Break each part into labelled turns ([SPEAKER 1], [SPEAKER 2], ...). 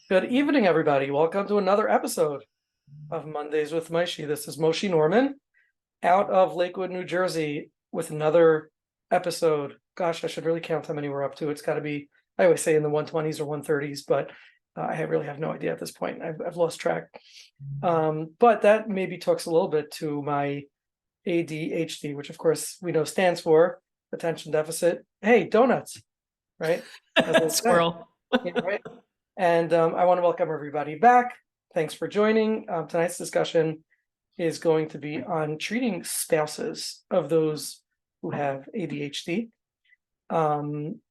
[SPEAKER 1] Good evening, everybody. Welcome to another episode of Mondays with Maishi. This is Moshe Norman out of Lakewood, New Jersey, with another episode. Gosh, I should really count how many we're up to. It's got to be, I always say in the 120s or 130s, but really have no idea at this point. I've lost track. But that maybe talks a little bit to my ADHD, which of course we know stands for attention deficit. Hey, donuts, right? As they say.
[SPEAKER 2] Squirrel.
[SPEAKER 1] Yeah, right. And I want to welcome everybody back. Thanks for joining. Tonight's discussion is going to be on treating spouses of those who have ADHD,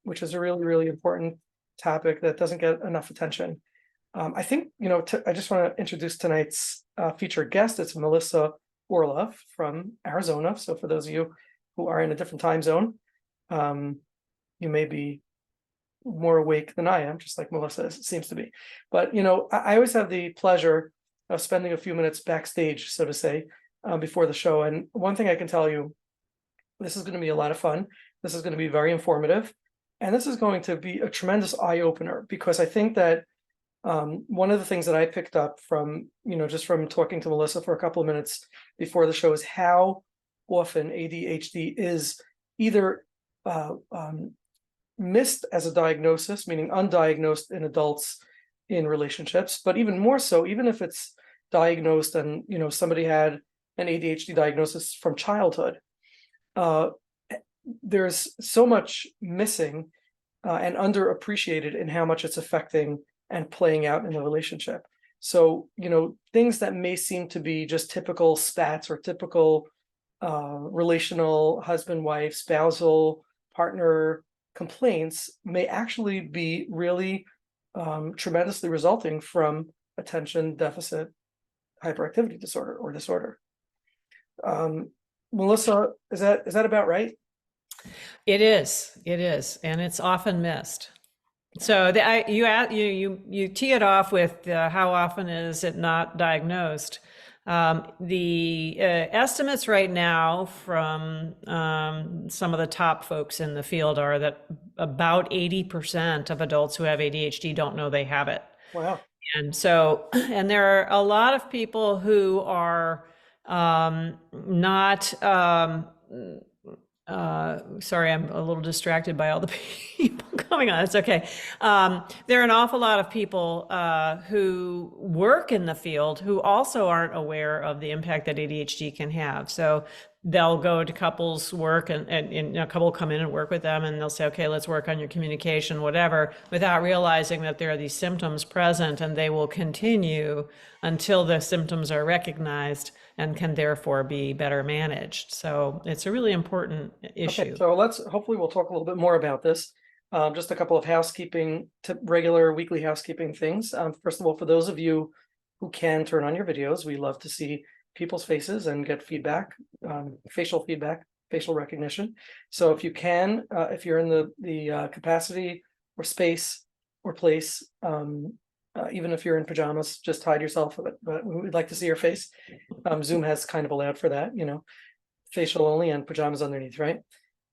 [SPEAKER 1] which is a really, really important topic that doesn't get enough attention. I think, I just want to introduce tonight's featured guest. It's Melissa Orlov from Arizona. So for those of you who are in a different time zone, you may be more awake than I am, just like Melissa seems to be. But, I always have the pleasure of spending a few minutes backstage, so to say, before the show. And one thing I can tell you, this is going to be a lot of fun. This is going to be very informative. And this is going to be a tremendous eye opener, because I think that one of the things that I picked up from, just from talking to Melissa for a couple of minutes before the show is how often ADHD is either missed as a diagnosis, meaning undiagnosed in adults in relationships, but even more so, even if it's diagnosed and somebody had an ADHD diagnosis from childhood, there's so much missing and underappreciated in how much it's affecting and playing out in the relationship. So, things that may seem to be just typical spats or typical relational husband-wife, spousal, partner complaints may actually be really tremendously resulting from attention deficit hyperactivity disorder or disorder. Melissa, is that about right?
[SPEAKER 2] It is, and it's often missed. So you tee it off with how often is it not diagnosed? The estimates right now from some of the top folks in the field are that about 80% of adults who have ADHD don't know they have it.
[SPEAKER 1] Wow.
[SPEAKER 2] And there are a lot of people who are not sorry, I'm a little distracted by all the people coming on. It's okay. There are an awful lot of people who work in the field who also aren't aware of the impact that ADHD can have. So they'll go to couples work and a couple will come in and work with them, and they'll say, okay, let's work on your communication, whatever, without realizing that there are these symptoms present, and they will continue until the symptoms are recognized and can therefore be better managed. So it's a really important issue.
[SPEAKER 1] Okay, so hopefully we'll talk a little bit more about this. Just a couple of regular weekly housekeeping things. First of all, for those of you who can turn on your videos, we love to see people's faces and get feedback, facial feedback, facial recognition. So if you can, if you're in the capacity or space or place, even if you're in pajamas, just hide yourself, but we'd like to see your face. Zoom has kind of allowed for that, facial only and pajamas underneath, right?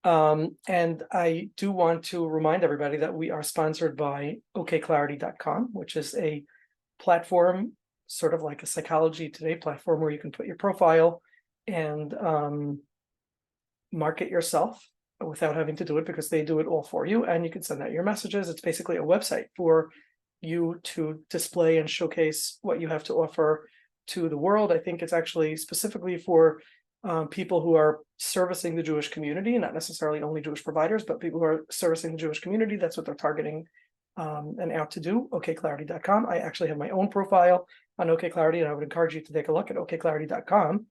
[SPEAKER 1] And I do want to remind everybody that we are sponsored by OKclarity.com, which is a platform, sort of like a Psychology Today platform, where you can put your profile and market yourself without having to do it, because they do it all for you, and you can send out your messages. It's basically a website for you to display and showcase what you have to offer to the world. I think it's actually specifically for people who are servicing the Jewish community, not necessarily only Jewish providers, but people who are servicing the Jewish community. That's what they're targeting and out to do. OKclarity.com. I actually have my own profile on OKclarity, and I would encourage you to take a look at OKclarity.com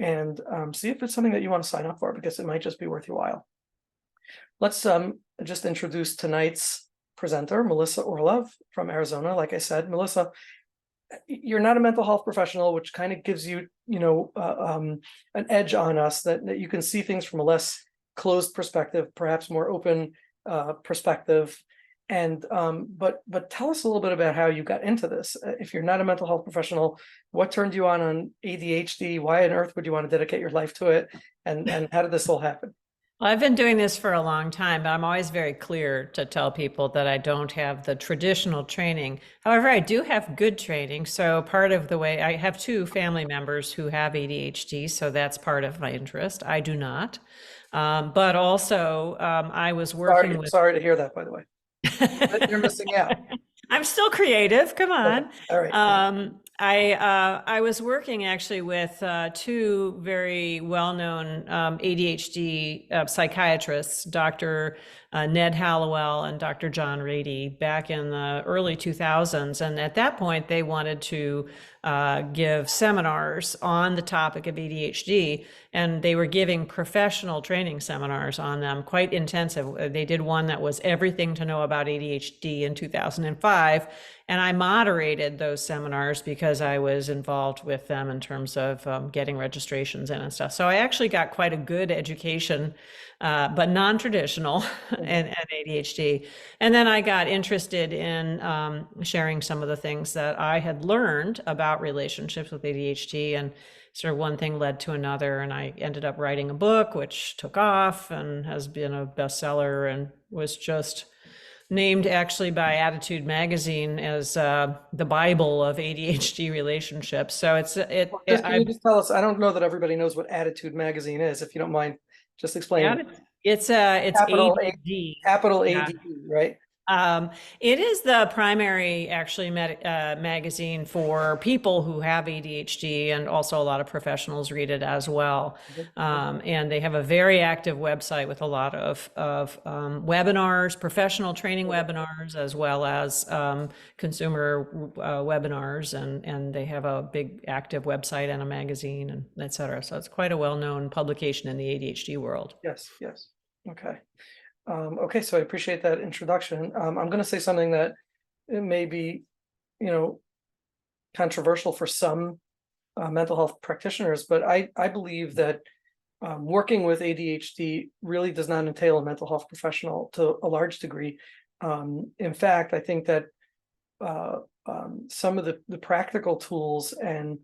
[SPEAKER 1] and see if it's something that you want to sign up for, because it might just be worth your while. Let's just introduce tonight's presenter, Melissa Orlov from Arizona. Like I said, Melissa, you're not a mental health professional, which kind of gives you, an edge on us, that you can see things from a less closed perspective, perhaps more open perspective. And but tell us a little bit about how you got into this. If you're not a mental health professional, what turned you on ADHD? Why on earth would you want to dedicate your life to it? And how did this all happen?
[SPEAKER 2] Well, I've been doing this for a long time, but I'm always very clear to tell people that I don't have the traditional training. However, I do have good training. So part of the way I have two family members who have ADHD, so that's part of my interest. I do not. But also, I was working with.
[SPEAKER 1] Sorry to hear that, by the way. You're missing out.
[SPEAKER 2] I'm still creative. Come
[SPEAKER 1] Okay.
[SPEAKER 2] on.
[SPEAKER 1] All right.
[SPEAKER 2] I was working actually with two very well-known ADHD psychiatrists, Dr. Ned Hallowell and Dr. John Rady, back in the early 2000s. And at that point, they wanted to give seminars on the topic of ADHD, and they were giving professional training seminars on them, quite intensive. They did one that was everything to know about ADHD in 2005. And I moderated those seminars because I was involved with them in terms of getting registrations in and stuff. So I actually got quite a good education, but non-traditional and ADHD. And then I got interested in sharing some of the things that I had learned about relationships with ADHD, and sort of one thing led to another. And I ended up writing a book, which took off and has been a bestseller and was just named actually by Attitude Magazine as the Bible of ADHD relationships. So
[SPEAKER 1] Can you just tell us? I don't know that everybody knows what Attitude Magazine is. If you don't mind, just explain.
[SPEAKER 2] It's
[SPEAKER 1] Capital
[SPEAKER 2] ADD.
[SPEAKER 1] capital
[SPEAKER 2] Yeah.
[SPEAKER 1] ADD, right?
[SPEAKER 2] It is the primary actually magazine for people who have ADHD, and also a lot of professionals read it as well. And they have a very active website with a lot of webinars, professional training webinars, as well as consumer webinars, and they have a big active website and a magazine, and et cetera. So it's quite a well-known publication in the ADHD world.
[SPEAKER 1] Yes, yes. Okay. Okay, so I appreciate that introduction. I'm going to say something that it may be, controversial for some mental health practitioners, but I believe that working with ADHD really does not entail a mental health professional to a large degree. In fact, I think that some of the practical tools and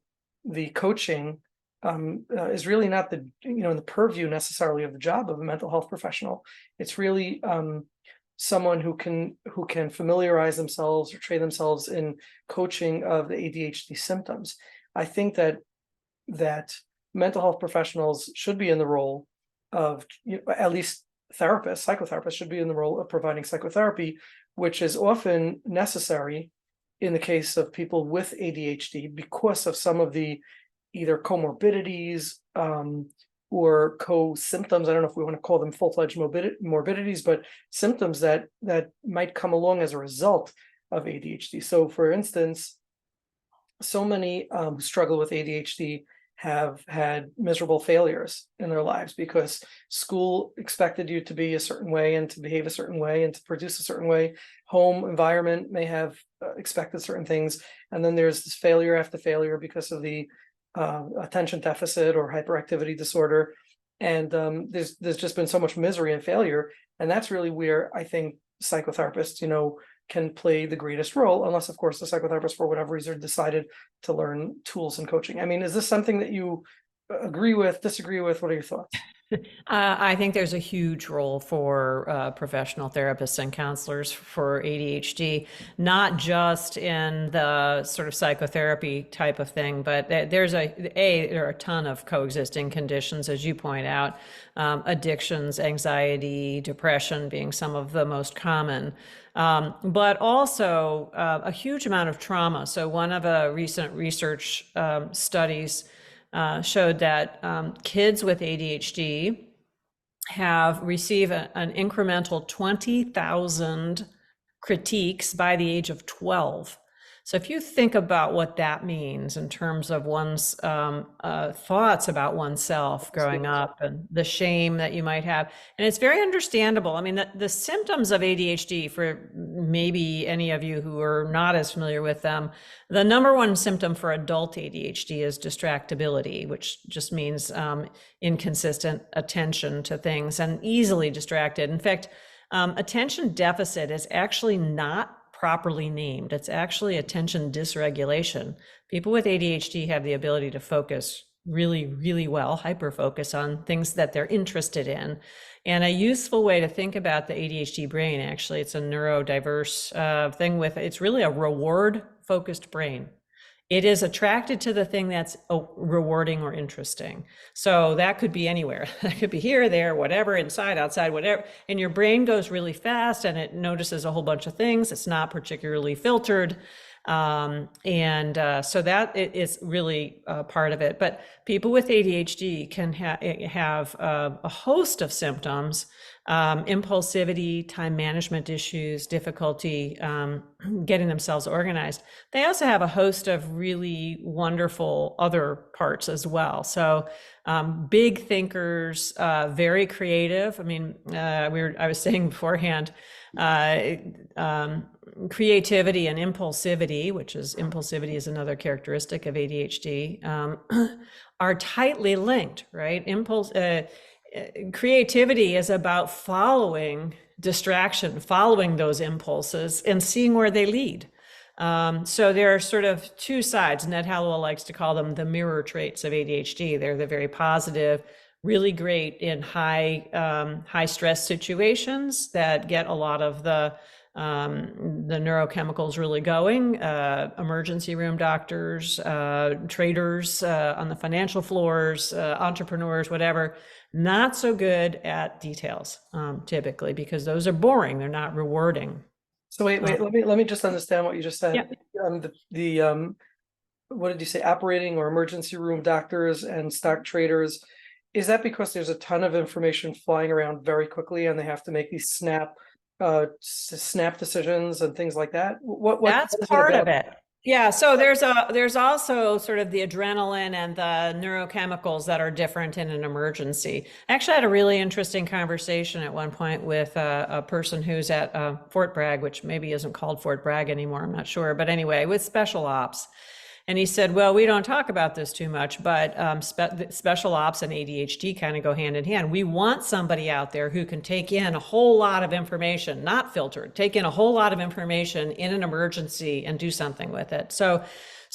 [SPEAKER 1] the coaching is really not the the purview necessarily of the job of a mental health professional. It's really someone who can familiarize themselves or train themselves in coaching of the ADHD symptoms. I think that mental health professionals should be in the role of, at least therapists, psychotherapists should be in the role of providing psychotherapy, which is often necessary in the case of people with ADHD because of some of the either comorbidities or co-symptoms. I don't know if we want to call them full-fledged morbidities, but symptoms that might come along as a result of ADHD. So for instance, so many who struggle with ADHD have had miserable failures in their lives because school expected you to be a certain way and to behave a certain way and to produce a certain way. Home environment may have expected certain things. And then there's this failure after failure because of the attention deficit or hyperactivity disorder, and there's just been so much misery and failure, and that's really where I think psychotherapists can play the greatest role, unless of course the psychotherapist for whatever reason decided to learn tools and coaching. I mean, is this something that you agree with, disagree with? What are your thoughts?
[SPEAKER 2] I think there's a huge role for professional therapists and counselors for ADHD, not just in the sort of psychotherapy type of thing, but there are a ton of coexisting conditions, as you point out, addictions, anxiety, depression being some of the most common, but also a huge amount of trauma. So one of the recent research studies showed that kids with ADHD have received an incremental 20,000 critiques by the age of 12. So if you think about what that means in terms of one's thoughts about oneself growing up and the shame that you might have, and it's very understandable. I mean, the symptoms of ADHD, for maybe any of you who are not as familiar with them, the number one symptom for adult ADHD is distractibility, which just means inconsistent attention to things and easily distracted. In fact, attention deficit is actually not properly named. It's actually attention dysregulation. People with ADHD have the ability to focus really, really well, hyper focus on things that they're interested in. And a useful way to think about the ADHD brain, actually, it's a neurodiverse thing with, it's really a reward focused brain. It is attracted to the thing that's rewarding or interesting. So that could be anywhere. That could be here, there, whatever, inside, outside, whatever. And your brain goes really fast and it notices a whole bunch of things. It's not particularly filtered. So that is really part of it. But people with ADHD can have a host of symptoms, impulsivity, time management issues, difficulty getting themselves organized. They also have a host of really wonderful other parts as well. So big thinkers, very creative. I mean, I was saying beforehand, creativity and impulsivity, impulsivity is another characteristic of ADHD, are tightly linked, right? Creativity is about following distraction, following those impulses and seeing where they lead. So there are sort of two sides. Ned Hallowell likes to call them the mirror traits of ADHD. They're the very positive, really great in high stress situations that get a lot of the neurochemicals really going, emergency room doctors, traders on the financial floors, entrepreneurs, whatever. Not so good at details, typically, because those are boring. They're not rewarding.
[SPEAKER 1] So wait, let me just understand what you just said.
[SPEAKER 2] Yeah.
[SPEAKER 1] What did you say? Operating or emergency room doctors and stock traders. Is that because there's a ton of information flying around very quickly and they have to make these snap decisions and things like that?
[SPEAKER 2] That's part of it. Yeah, so there's also sort of the adrenaline and the neurochemicals that are different in an emergency. I actually had a really interesting conversation at one point with a person who's at Fort Bragg, which maybe isn't called Fort Bragg anymore, I'm not sure, but anyway, with special ops. And he said, well, we don't talk about this too much, but special ops and ADHD kind of go hand in hand. We want somebody out there who can take in a whole lot of information, not filtered, take in a whole lot of information in an emergency and do something with it. So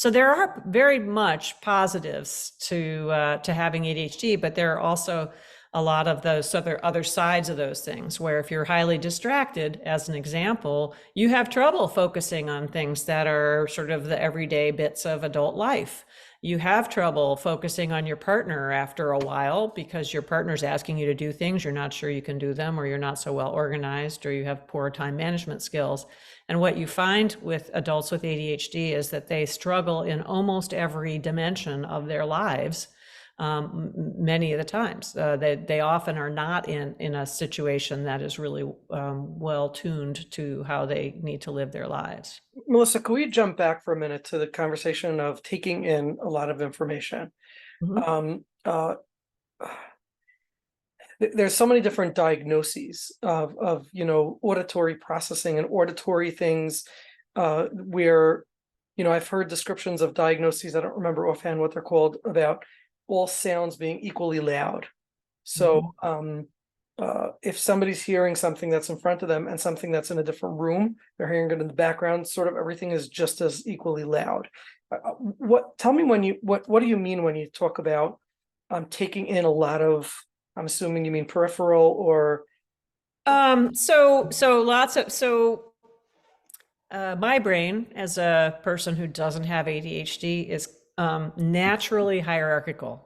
[SPEAKER 2] there are very much positives to having ADHD, but there are also a lot of those other sides of those things, where if you're highly distracted, as an example, you have trouble focusing on things that are sort of the everyday bits of adult life. You have trouble focusing on your partner after a while because your partner's asking you to do things, you're not sure you can do them, or you're not so well organized, or you have poor time management skills. And what you find with adults with ADHD is that they struggle in almost every dimension of their lives. Many of the times they often are not in a situation that is really well tuned to how they need to live their lives.
[SPEAKER 1] Melissa, can we jump back for a minute to the conversation of taking in a lot of information?
[SPEAKER 2] Mm-hmm.
[SPEAKER 1] There's so many different diagnoses of auditory processing and auditory things where I've heard descriptions of diagnoses, I don't remember offhand what they're called, about all sounds being equally loud. So if somebody's hearing something that's in front of them and something that's in a different room, they're hearing it in the background, sort of everything is just as equally loud. Tell me what do you mean when you talk about taking in a lot of, I'm assuming you mean peripheral or?
[SPEAKER 2] My brain, as a person who doesn't have ADHD, is naturally hierarchical.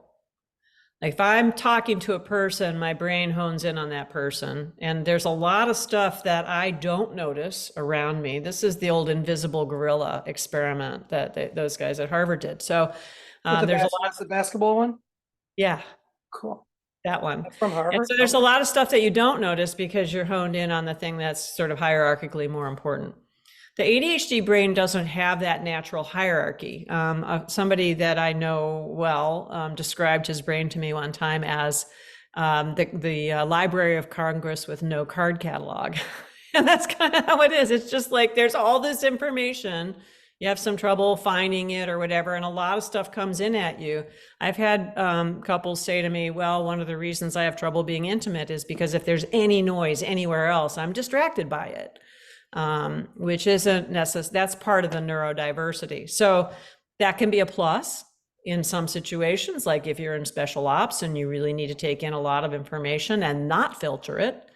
[SPEAKER 2] Like if I'm talking to a person, my brain hones in on that person. And there's a lot of stuff that I don't notice around me. This is the old invisible gorilla experiment that those guys at Harvard did. So there's a lot.
[SPEAKER 1] The basketball one?
[SPEAKER 2] Yeah.
[SPEAKER 1] Cool.
[SPEAKER 2] That one.
[SPEAKER 1] That's from Harvard.
[SPEAKER 2] And so there's a lot of stuff that you don't notice because you're honed in on the thing that's sort of hierarchically more important. The ADHD brain doesn't have that natural hierarchy. Somebody that I know well described his brain to me one time as the Library of Congress with no card catalog. And that's kind of how it is. It's just like there's all this information. You have some trouble finding it or whatever, and a lot of stuff comes in at you. I've had couples say to me, well, one of the reasons I have trouble being intimate is because if there's any noise anywhere else, I'm distracted by it. Which isn't necessary. That's part of the neurodiversity. So that can be a plus. in some situations, like if you're in special ops and you really need to take in a lot of information and not filter it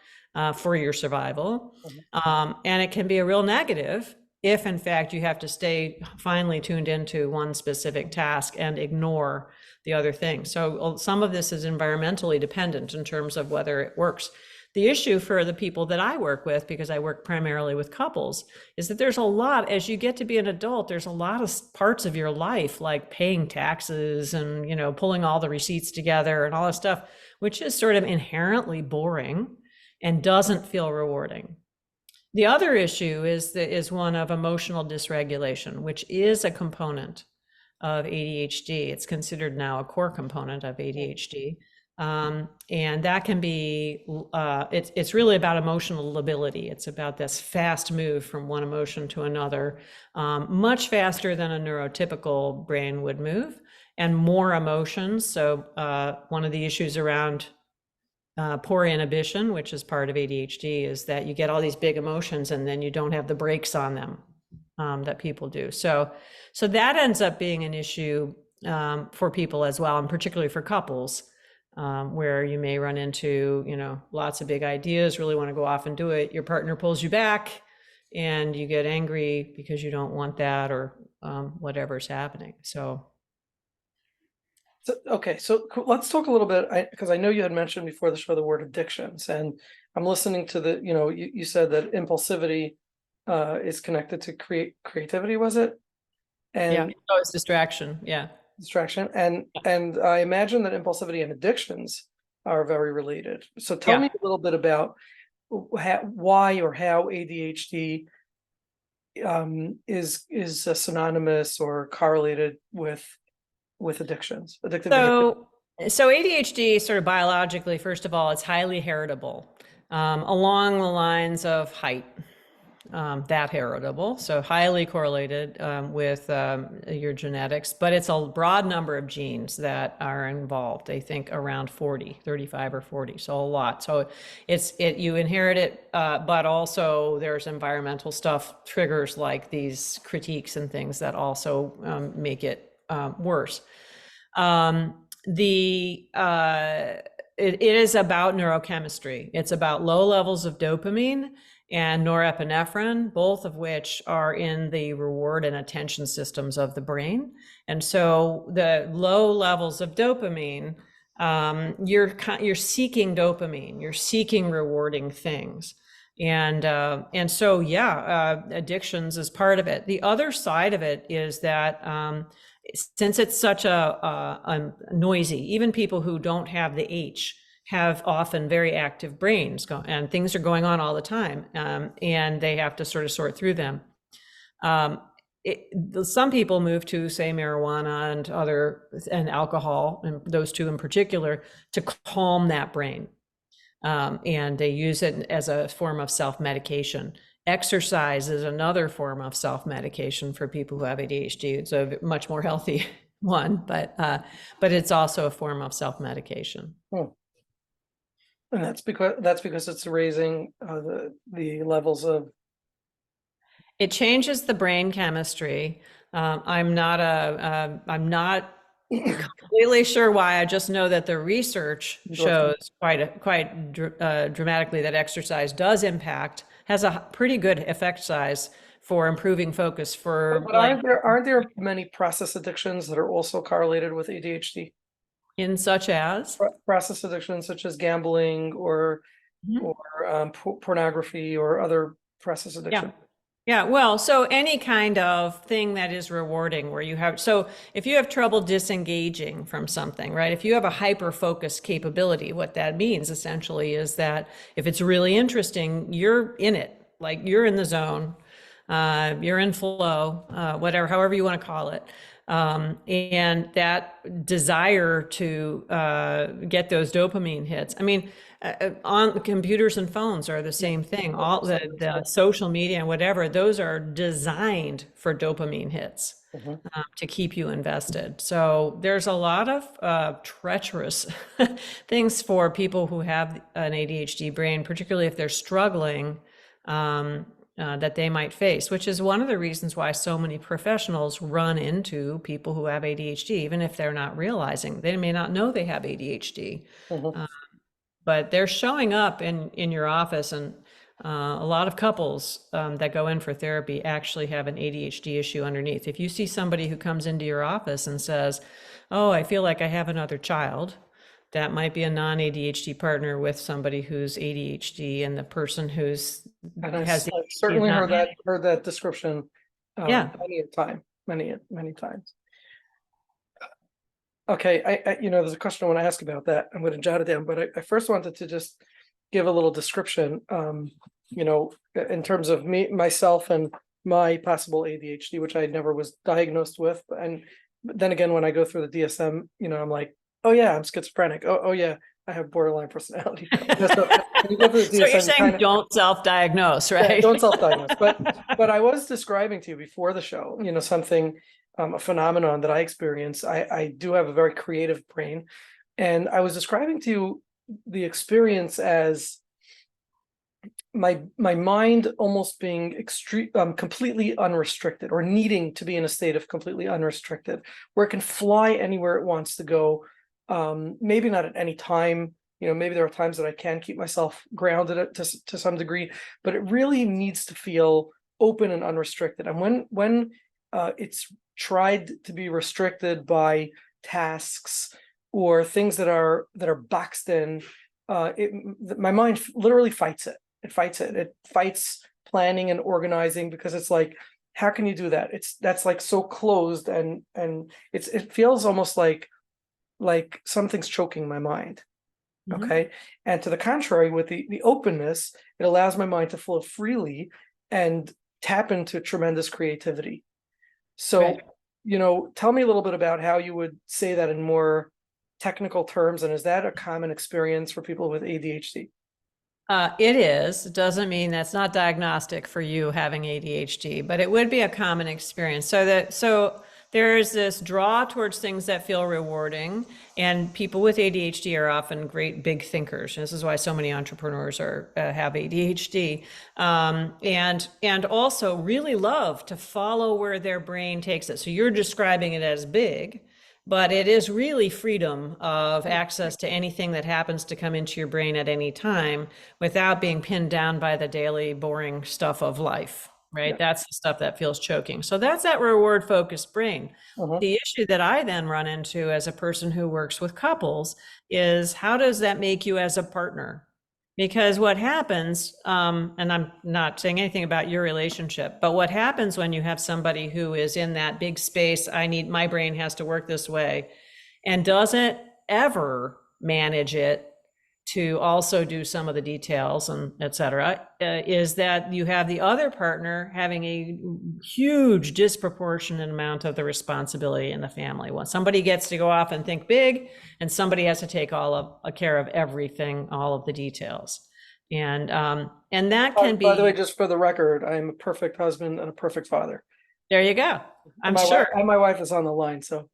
[SPEAKER 2] for your survival.
[SPEAKER 1] Mhm.
[SPEAKER 2] And it can be a real negative if, in fact, you have to stay finely tuned into one specific task and ignore the other thing. So some of this is environmentally dependent in terms of whether it works. The issue for the people that I work with, because I work primarily with couples, is that there's a lot, as you get to be an adult, there's a lot of parts of your life, like paying taxes and, pulling all the receipts together and all this stuff, which is sort of inherently boring and doesn't feel rewarding. The other issue is one of emotional dysregulation, which is a component of ADHD. It's considered now a core component of ADHD. And that can be, it's really about emotional lability. It's about this fast move from one emotion to another, much faster than a neurotypical brain would move, and more emotions. So one of the issues around poor inhibition, which is part of ADHD, is that you get all these big emotions and then you don't have the brakes on them that people do. So that ends up being an issue for people as well, and particularly for couples, where you may run into, lots of big ideas, really want to go off and do it. Your partner pulls you back and you get angry because you don't want that, or whatever's happening. So
[SPEAKER 1] Okay, so let's talk a little bit, because I know you had mentioned before the show the word addictions, and I'm listening to you said that impulsivity is connected to creativity, was it?
[SPEAKER 2] yeah,
[SPEAKER 1] And
[SPEAKER 2] oh, it's distraction. Yeah.
[SPEAKER 1] distraction, and I imagine that impulsivity and addictions are very related. So tell me
[SPEAKER 2] Yeah.
[SPEAKER 1] a little bit about why or how ADHD is synonymous or correlated with addictions, addictive behavior.
[SPEAKER 2] So ADHD, sort of biologically, first of all, it's highly heritable, along the lines of height, that heritable. So highly correlated with your genetics, but it's a broad number of genes that are involved. I think around 40, 35 or 40, so a lot. So you inherit it, but also there's environmental stuff, triggers like these critiques and things that also make it worse. It is about neurochemistry. It's about low levels of dopamine and norepinephrine, both of which are in the reward and attention systems of the brain. And so the low levels of dopamine, you're seeking dopamine, you're seeking rewarding things. And so, addictions is part of it. The other side of it is that since it's such a noisy, even people who don't have the H have often very active brains, and things are going on all the time, and they have to sort of sort through them. Some people move to, say, marijuana and alcohol, and those two in particular, to calm that brain. And they use it as a form of self-medication. Exercise is another form of self-medication for people who have ADHD. It's a much more healthy one, but it's also a form of self-medication.
[SPEAKER 1] And that's because it's raising the levels of.
[SPEAKER 2] It changes the brain chemistry. I'm not completely sure why. I just know that the research shows quite dramatically that exercise does has a pretty good effect size for improving focus.
[SPEAKER 1] But aren't there many process addictions that are also correlated with ADHD?
[SPEAKER 2] In such as
[SPEAKER 1] process addictions, such as gambling or pornography or other process addictions.
[SPEAKER 2] Yeah, well, so any kind of thing that is rewarding where so if you have trouble disengaging from something, right? If you have a hyper-focused capability, what that means essentially is that if it's really interesting, you're in it, like you're in the zone, you're in flow, whatever, however you want to call it. And that desire to get those dopamine hits. I mean, on computers and phones are the same thing. All the social media and whatever, those are designed for dopamine hits to keep you invested. So there's a lot of treacherous things for people who have an ADHD brain, particularly if they're struggling that they might face, which is one of the reasons why so many professionals run into people who have ADHD, even if they're not realizing. They may not know they have ADHD,
[SPEAKER 1] Mhm.
[SPEAKER 2] but they're showing up in your office, and a lot of couples that go in for therapy actually have an ADHD issue underneath. If you see somebody who comes into your office and says, "Oh, I feel like I have another child," that might be a non-ADHD partner with somebody who's ADHD, and the person who's
[SPEAKER 1] And
[SPEAKER 2] has the
[SPEAKER 1] I've
[SPEAKER 2] ADHD is
[SPEAKER 1] certainly
[SPEAKER 2] not managing.
[SPEAKER 1] heard that description
[SPEAKER 2] Yeah.
[SPEAKER 1] many a time, many times. Okay, there's a question I want to ask about that. I'm going to jot it down, but I first wanted to just give a little description, in terms of myself and my possible ADHD, which I never was diagnosed with. But then again, when I go through the DSM, I'm like, oh yeah, I'm schizophrenic. Oh yeah, I have borderline personality. So when you go through the
[SPEAKER 2] So you're
[SPEAKER 1] DSM, you
[SPEAKER 2] saying
[SPEAKER 1] kind of,
[SPEAKER 2] don't self-diagnose,
[SPEAKER 1] yeah,
[SPEAKER 2] right?
[SPEAKER 1] don't self-diagnose. But I was describing to you before the show, something, a phenomenon that I experience. I do have a very creative brain, and I was describing to you the experience as my mind almost being completely unrestricted, or needing to be in a state of completely unrestricted, where it can fly anywhere it wants to go. Maybe not at any time. Maybe there are times that I can keep myself grounded to some degree, but it really needs to feel open and unrestricted. And when it's tried to be restricted by tasks or things that are boxed in, my mind literally fights it. It fights it. It fights planning and organizing, because it's like, how can you do that? That's like so closed, and it feels almost like something's choking my mind.
[SPEAKER 2] Mhm.
[SPEAKER 1] Okay. And to the contrary, with the openness, it allows my mind to flow freely and tap into tremendous creativity. So,
[SPEAKER 2] Right.
[SPEAKER 1] tell me a little bit about how you would say that in more technical terms, and is that a common experience for people with ADHD?
[SPEAKER 2] It is. It doesn't mean that's not diagnostic for you having ADHD, but it would be a common experience. So there's this draw towards things that feel rewarding, and people with ADHD are often great big thinkers. This is why so many entrepreneurs have ADHD, and also really love to follow where their brain takes it. So you're describing it as big, but it is really freedom of access to anything that happens to come into your brain at any time without being pinned down by the daily boring stuff of life,
[SPEAKER 1] Yeah.
[SPEAKER 2] right? That's the stuff that feels choking. So that's that reward focused brain.
[SPEAKER 1] Uh-huh.
[SPEAKER 2] The issue that I then run into as a person who works with couples is, how does that make you as a partner? Because what happens, and I'm not saying anything about your relationship, but what happens when you have somebody who is in that big space, my brain has to work this way, and doesn't ever manage it to also do some of the details and et cetera, is that you have the other partner having a huge disproportionate amount of the responsibility in the family. When somebody gets to go off and think big, and somebody has to take care of everything, all of the details. And that can
[SPEAKER 1] By the way,
[SPEAKER 2] be,
[SPEAKER 1] just for the record, I'm a perfect husband and a perfect father.
[SPEAKER 2] there you go.
[SPEAKER 1] And
[SPEAKER 2] I'm sure.
[SPEAKER 1] my wife is on the line, so.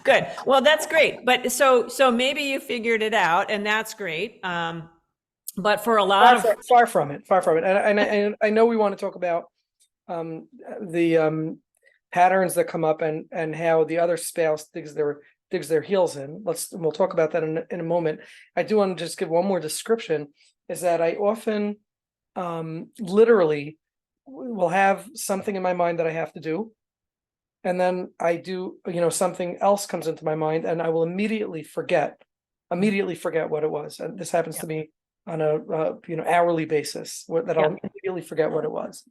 [SPEAKER 2] Good. Well, that's great. But so maybe you figured it out, and that's great. But for a lot of,
[SPEAKER 1] Far from it, far from it. And I know we want to talk about the patterns that come up, and how the other spouse digs their heels in. We'll talk about that in a moment. I do want to just give one more description, is that I often literally will have something in my mind that I have to do, and then I do, something else comes into my mind, and I will immediately forget what it was. And this happens to me on a hourly basis, that
[SPEAKER 2] yeah.
[SPEAKER 1] I'll immediately forget what it was.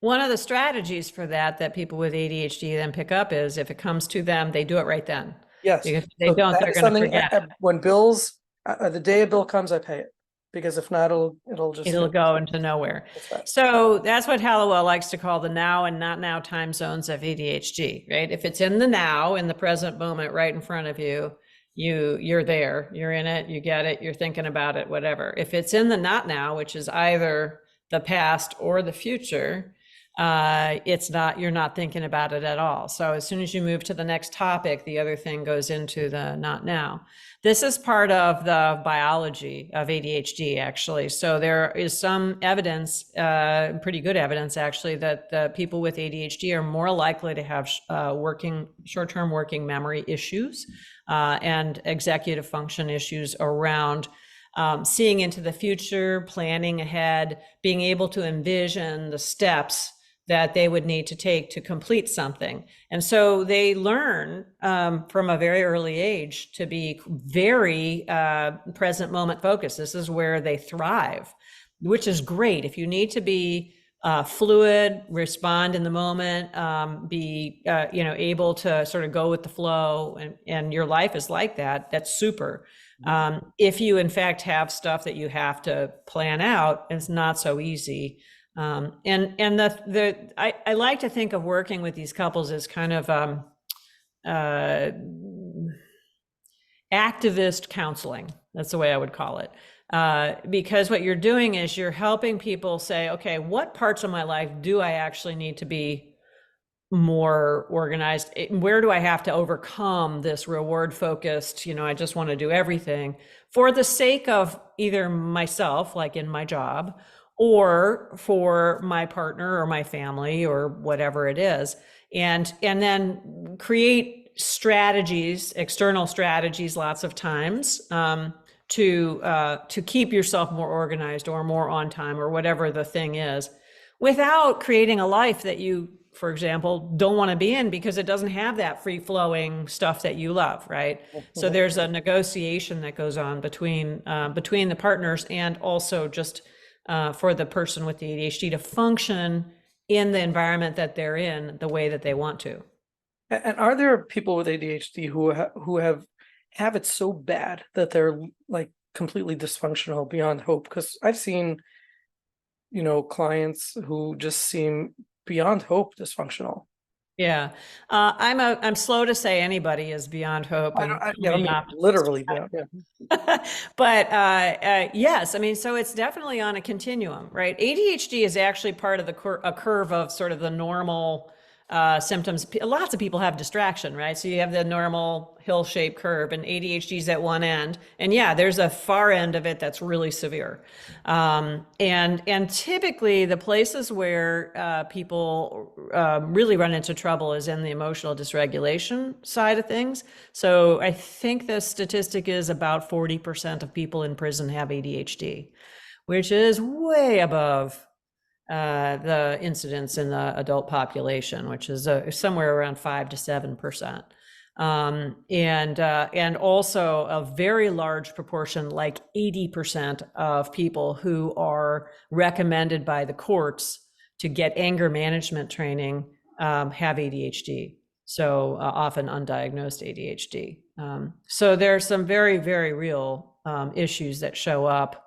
[SPEAKER 2] One of the strategies for that people with ADHD then pick up is, if it comes to them, they do it right then.
[SPEAKER 1] Yes.
[SPEAKER 2] Because if they
[SPEAKER 1] So
[SPEAKER 2] don't,
[SPEAKER 1] that
[SPEAKER 2] they're
[SPEAKER 1] is
[SPEAKER 2] going to
[SPEAKER 1] something,
[SPEAKER 2] forget.
[SPEAKER 1] when bills, the day a bill comes, I pay it, because if not, it'll just.
[SPEAKER 2] It'll go into nowhere.
[SPEAKER 1] That's right.
[SPEAKER 2] So that's what Hallowell likes to call the now and not now time zones of ADHD, right? If it's in the now, in the present moment, right in front of you, you're there, you're in it, you get it, you're thinking about it, whatever. If it's in the not now, which is either the past or the future, you're not thinking about it at all. So as soon as you move to the next topic, the other thing goes into the not now. This is part of the biology of ADHD, actually. So there is some evidence, pretty good evidence actually, that the people with ADHD are more likely to have short-term working memory issues and executive function issues around seeing into the future, planning ahead, being able to envision the steps that they would need to take to complete something. And so they learn from a very early age to be very present moment focused. This is where they thrive, which is great. If you need to be fluid, respond in the moment, be able to sort of go with the flow, and your life is like that, that's super. If you in fact have stuff that you have to plan out, it's not so easy. I like to think of working with these couples as kind of activist counseling. That's the way I would call it. Because what you're doing is you're helping people say, okay, what parts of my life do I actually need to be more organized? Where do I have to overcome this reward focused, I just want to do everything for the sake of either myself, like in my job, or for my partner or my family or whatever it is. And then create strategies, external strategies, lots of times, to keep yourself more organized or more on time or whatever the thing is, without creating a life that you, for example, don't want to be in because it doesn't have that free flowing stuff that you love, right? So there's a negotiation that goes on between the partners, and also just for the person with the ADHD to function in the environment that they're in the way that they want to.
[SPEAKER 1] And are there people with ADHD who have it so bad that they're like completely dysfunctional beyond hope? Because I've seen, clients who just seem beyond hope dysfunctional.
[SPEAKER 2] Yeah, I'm slow to say anybody is beyond hope, and
[SPEAKER 1] Literally beyond. Yeah.
[SPEAKER 2] But yes, I mean, so it's definitely on a continuum, right? ADHD is actually part of a curve of sort of the normal symptoms. Lots of people have distraction, right? So you have the normal hill-shaped curve, and ADHD is at one end. And yeah, there's a far end of it that's really severe. And typically the places where people really run into trouble is in the emotional dysregulation side of things. So I think the statistic is about 40% of people in prison have ADHD, which is way above the incidence in the adult population, which is somewhere around 5 to 7%. And also a very large proportion, like 80% of people who are recommended by the courts to get anger management training have ADHD. So often undiagnosed ADHD. So there's some very, very real issues that show up,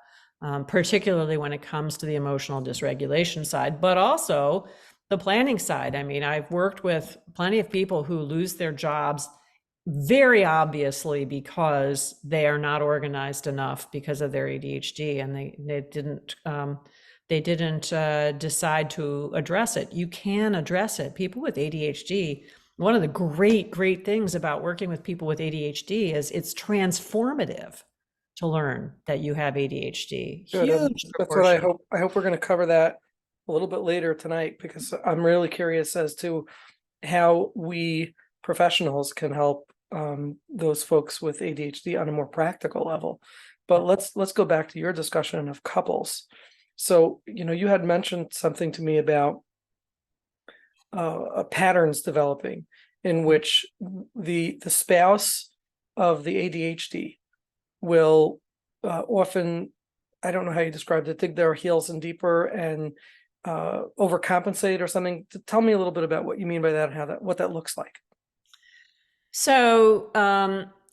[SPEAKER 2] particularly when it comes to the emotional dysregulation side, but also the planning side. I mean, I've worked with plenty of people who lose their jobs very obviously because they are not organized enough because of their ADHD, and they didn't decide to address it. You can address it. People with ADHD, one of the great things about working with people with ADHD is it's transformative to learn that you have ADHD.
[SPEAKER 1] Good.
[SPEAKER 2] Huge
[SPEAKER 1] That's what I
[SPEAKER 2] proportion.
[SPEAKER 1] hope. I hope we're going to cover that a little bit later tonight, because I'm really curious as to how we professionals can help those folks with ADHD on a more practical level. But let's go back to your discussion of couples. So, you had mentioned something to me about patterns developing in which the spouse of the ADHD will often, I don't know how you described it, dig their heels in deeper and overcompensate or something. Tell me a little bit about what you mean by that and what that looks like.
[SPEAKER 2] So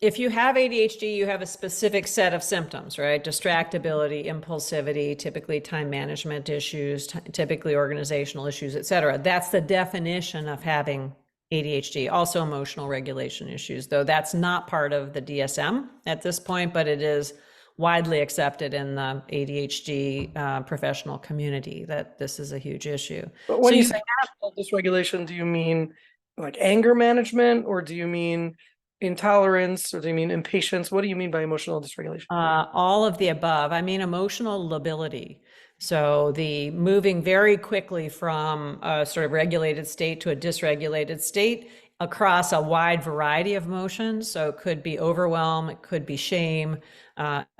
[SPEAKER 2] if you have ADHD, you have a specific set of symptoms, right? Distractibility, impulsivity, typically time management issues, typically organizational issues, et cetera. That's the definition of having ADHD. Also emotional regulation issues, though that's not part of the DSM at this point, but it is widely accepted in the ADHD professional community that this is a huge issue.
[SPEAKER 1] But
[SPEAKER 2] So
[SPEAKER 1] when you
[SPEAKER 2] you
[SPEAKER 1] say emotional dysregulation, do you mean like anger management, or do you mean intolerance, or do you mean impatience? What do you mean by emotional dysregulation?
[SPEAKER 2] All of the above. I mean, emotional lability. So the moving very quickly from a sort of regulated state to a dysregulated state across a wide variety of emotions. So it could be overwhelm, it could be shame,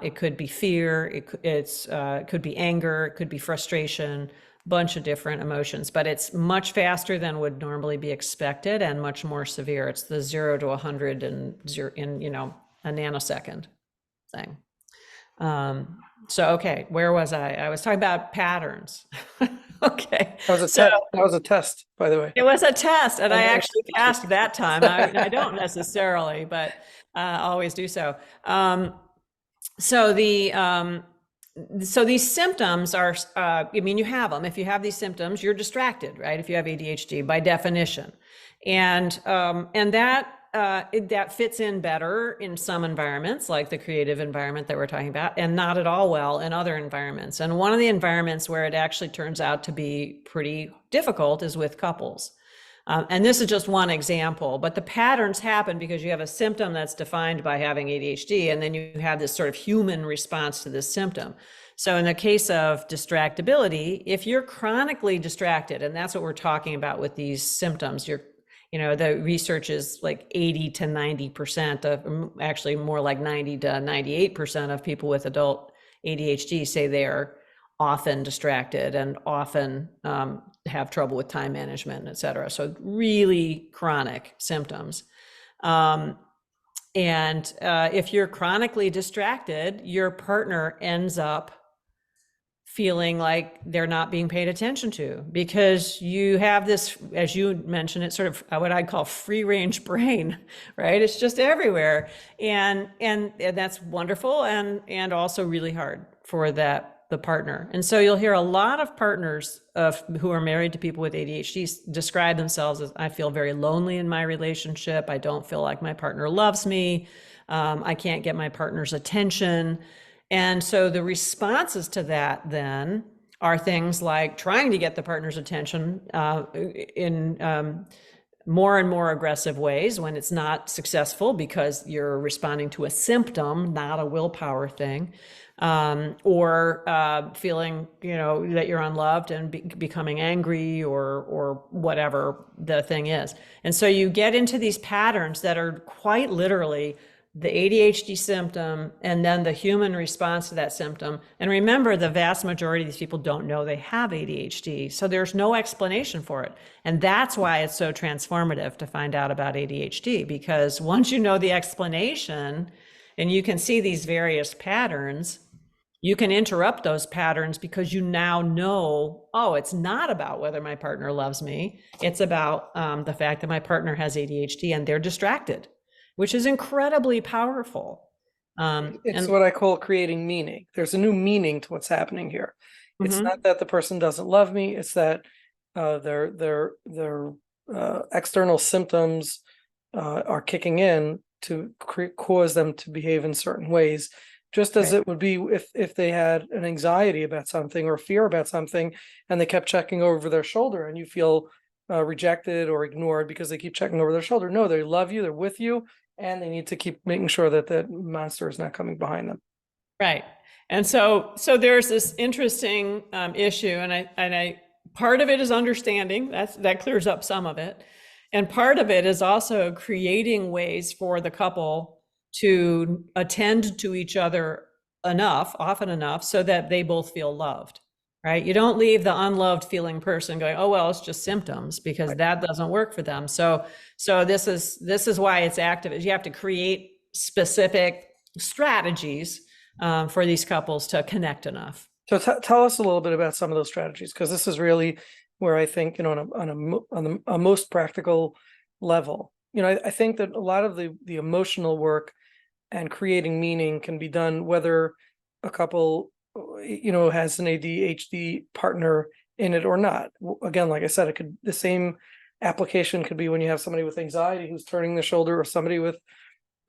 [SPEAKER 2] it could be fear, it could be anger, it could be frustration, bunch of different emotions. But it's much faster than would normally be expected and much more severe. It's the 0 to 100 in a nanosecond thing. So, okay, where was I? I was talking about patterns. Okay,
[SPEAKER 1] That was a
[SPEAKER 2] so
[SPEAKER 1] test. That was a test, by the way.
[SPEAKER 2] it was a test, and I
[SPEAKER 1] And
[SPEAKER 2] actually passed that time. I don't necessarily, but always do so. So so these symptoms are, I mean, you have them. If you have these symptoms, you're distracted, right? If you have ADHD, by definition, and that fits in better in some environments, like the creative environment that we're talking about, and not at all well in other environments. And one of the environments where it actually turns out to be pretty difficult is with couples. And this is just one example, but the patterns happen because you have a symptom that's defined by having ADHD, and then you have this sort of human response to this symptom. So in the case of distractibility, if you're chronically distracted, and that's what we're talking about with these symptoms, the research is like 80 to 90% of, actually more like 90 to 98% of people with adult ADHD say they are often distracted and often have trouble with time management, et cetera. So really chronic symptoms. If you're chronically distracted, your partner ends up feeling like they're not being paid attention to, because you have this, as you mentioned, it's sort of what I call free range brain, right? It's just everywhere. And that's wonderful and also really hard for the partner. And so you'll hear a lot of partners who are married to people with ADHD describe themselves as, I feel very lonely in my relationship. I don't feel like my partner loves me. I can't get my partner's attention. And so the responses to that then are things like trying to get the partner's attention in more and more aggressive ways when it's not successful because you're responding to a symptom, not a willpower thing, or feeling, that you're unloved and becoming angry or whatever the thing is. And so you get into these patterns that are quite literally the ADHD symptom and then the human response to that symptom. And remember, the vast majority of these people don't know they have ADHD. So there's no explanation for it. And that's why it's so transformative to find out about ADHD, because once you know the explanation and you can see these various patterns, you can interrupt those patterns because you now know, oh, it's not about whether my partner loves me. It's about the fact that my partner has ADHD and they're distracted, which is incredibly powerful.
[SPEAKER 1] It's what I call creating meaning. There's a new meaning to what's happening here. It's not that the person doesn't love me. It's that their external symptoms are kicking in to cause them to behave in certain ways. Just as it would be if they had an anxiety about something or fear about something, and they kept checking over their shoulder, and you feel rejected or ignored because they keep checking over their shoulder. No, they love you. They're with you. And they need to keep making sure that that monster is not coming behind them.
[SPEAKER 2] Right. And so there's this interesting issue, and I part of it is understanding, that clears up some of it. And part of it is also creating ways for the couple to attend to each other often enough, so that they both feel loved. Right? You don't leave the unloved feeling person going, oh, well, it's just symptoms, because that doesn't work for them. So this is why it's active, is you have to create specific strategies for these couples to connect enough.
[SPEAKER 1] So tell us a little bit about some of those strategies, because this is really where I think, on a most practical level, I think that a lot of the emotional work and creating meaning can be done whether a couple has an ADHD partner in it or not. Again, like I said, the same application could be when you have somebody with anxiety who's turning the shoulder, or somebody with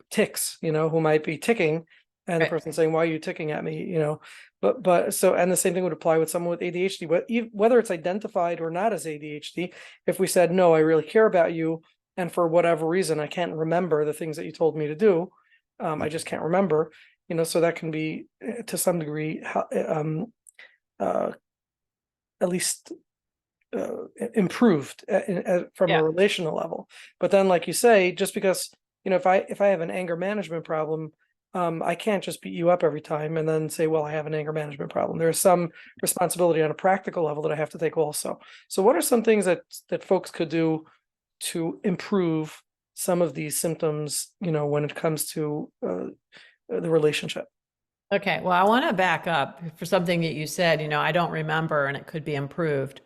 [SPEAKER 1] tics, who might be ticking, and the
[SPEAKER 2] Right.
[SPEAKER 1] person saying, why are you ticking at me? But so, and the same thing would apply with someone with ADHD, whether it's identified or not as ADHD. If we said, no, I really care about you, and for whatever reason, I can't remember the things that you told me to do. I just can't remember, so that can be to some degree, uh, at least improved from
[SPEAKER 2] Yeah.
[SPEAKER 1] a relational level. But then, like you say, just because, if I have an anger management problem, I can't just beat you up every time and then say, well, I have an anger management problem. There's some responsibility on a practical level that I have to take also. So what are some things that folks could do to improve some of these symptoms, when it comes to the relationship?
[SPEAKER 2] Okay, well, I want to back up for something that you said, I don't remember and it could be improved.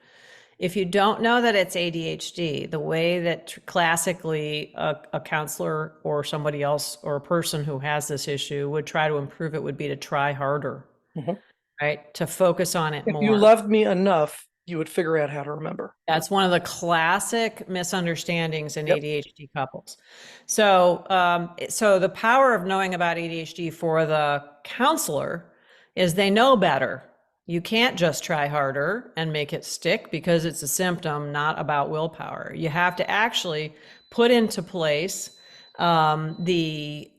[SPEAKER 2] If you don't know that it's ADHD, the way that classically a counselor or somebody else or a person who has this issue would try to improve it would be to try harder,
[SPEAKER 1] Mhm.
[SPEAKER 2] right? To focus on it
[SPEAKER 1] If you
[SPEAKER 2] more.
[SPEAKER 1] loved me enough, you would figure out how to remember.
[SPEAKER 2] That's one of the classic misunderstandings in
[SPEAKER 1] Yep.
[SPEAKER 2] ADHD couples. So the power of knowing about ADHD for the counselor is they know better. You can't just try harder and make it stick because it's a symptom, not about willpower. You have to actually put into place the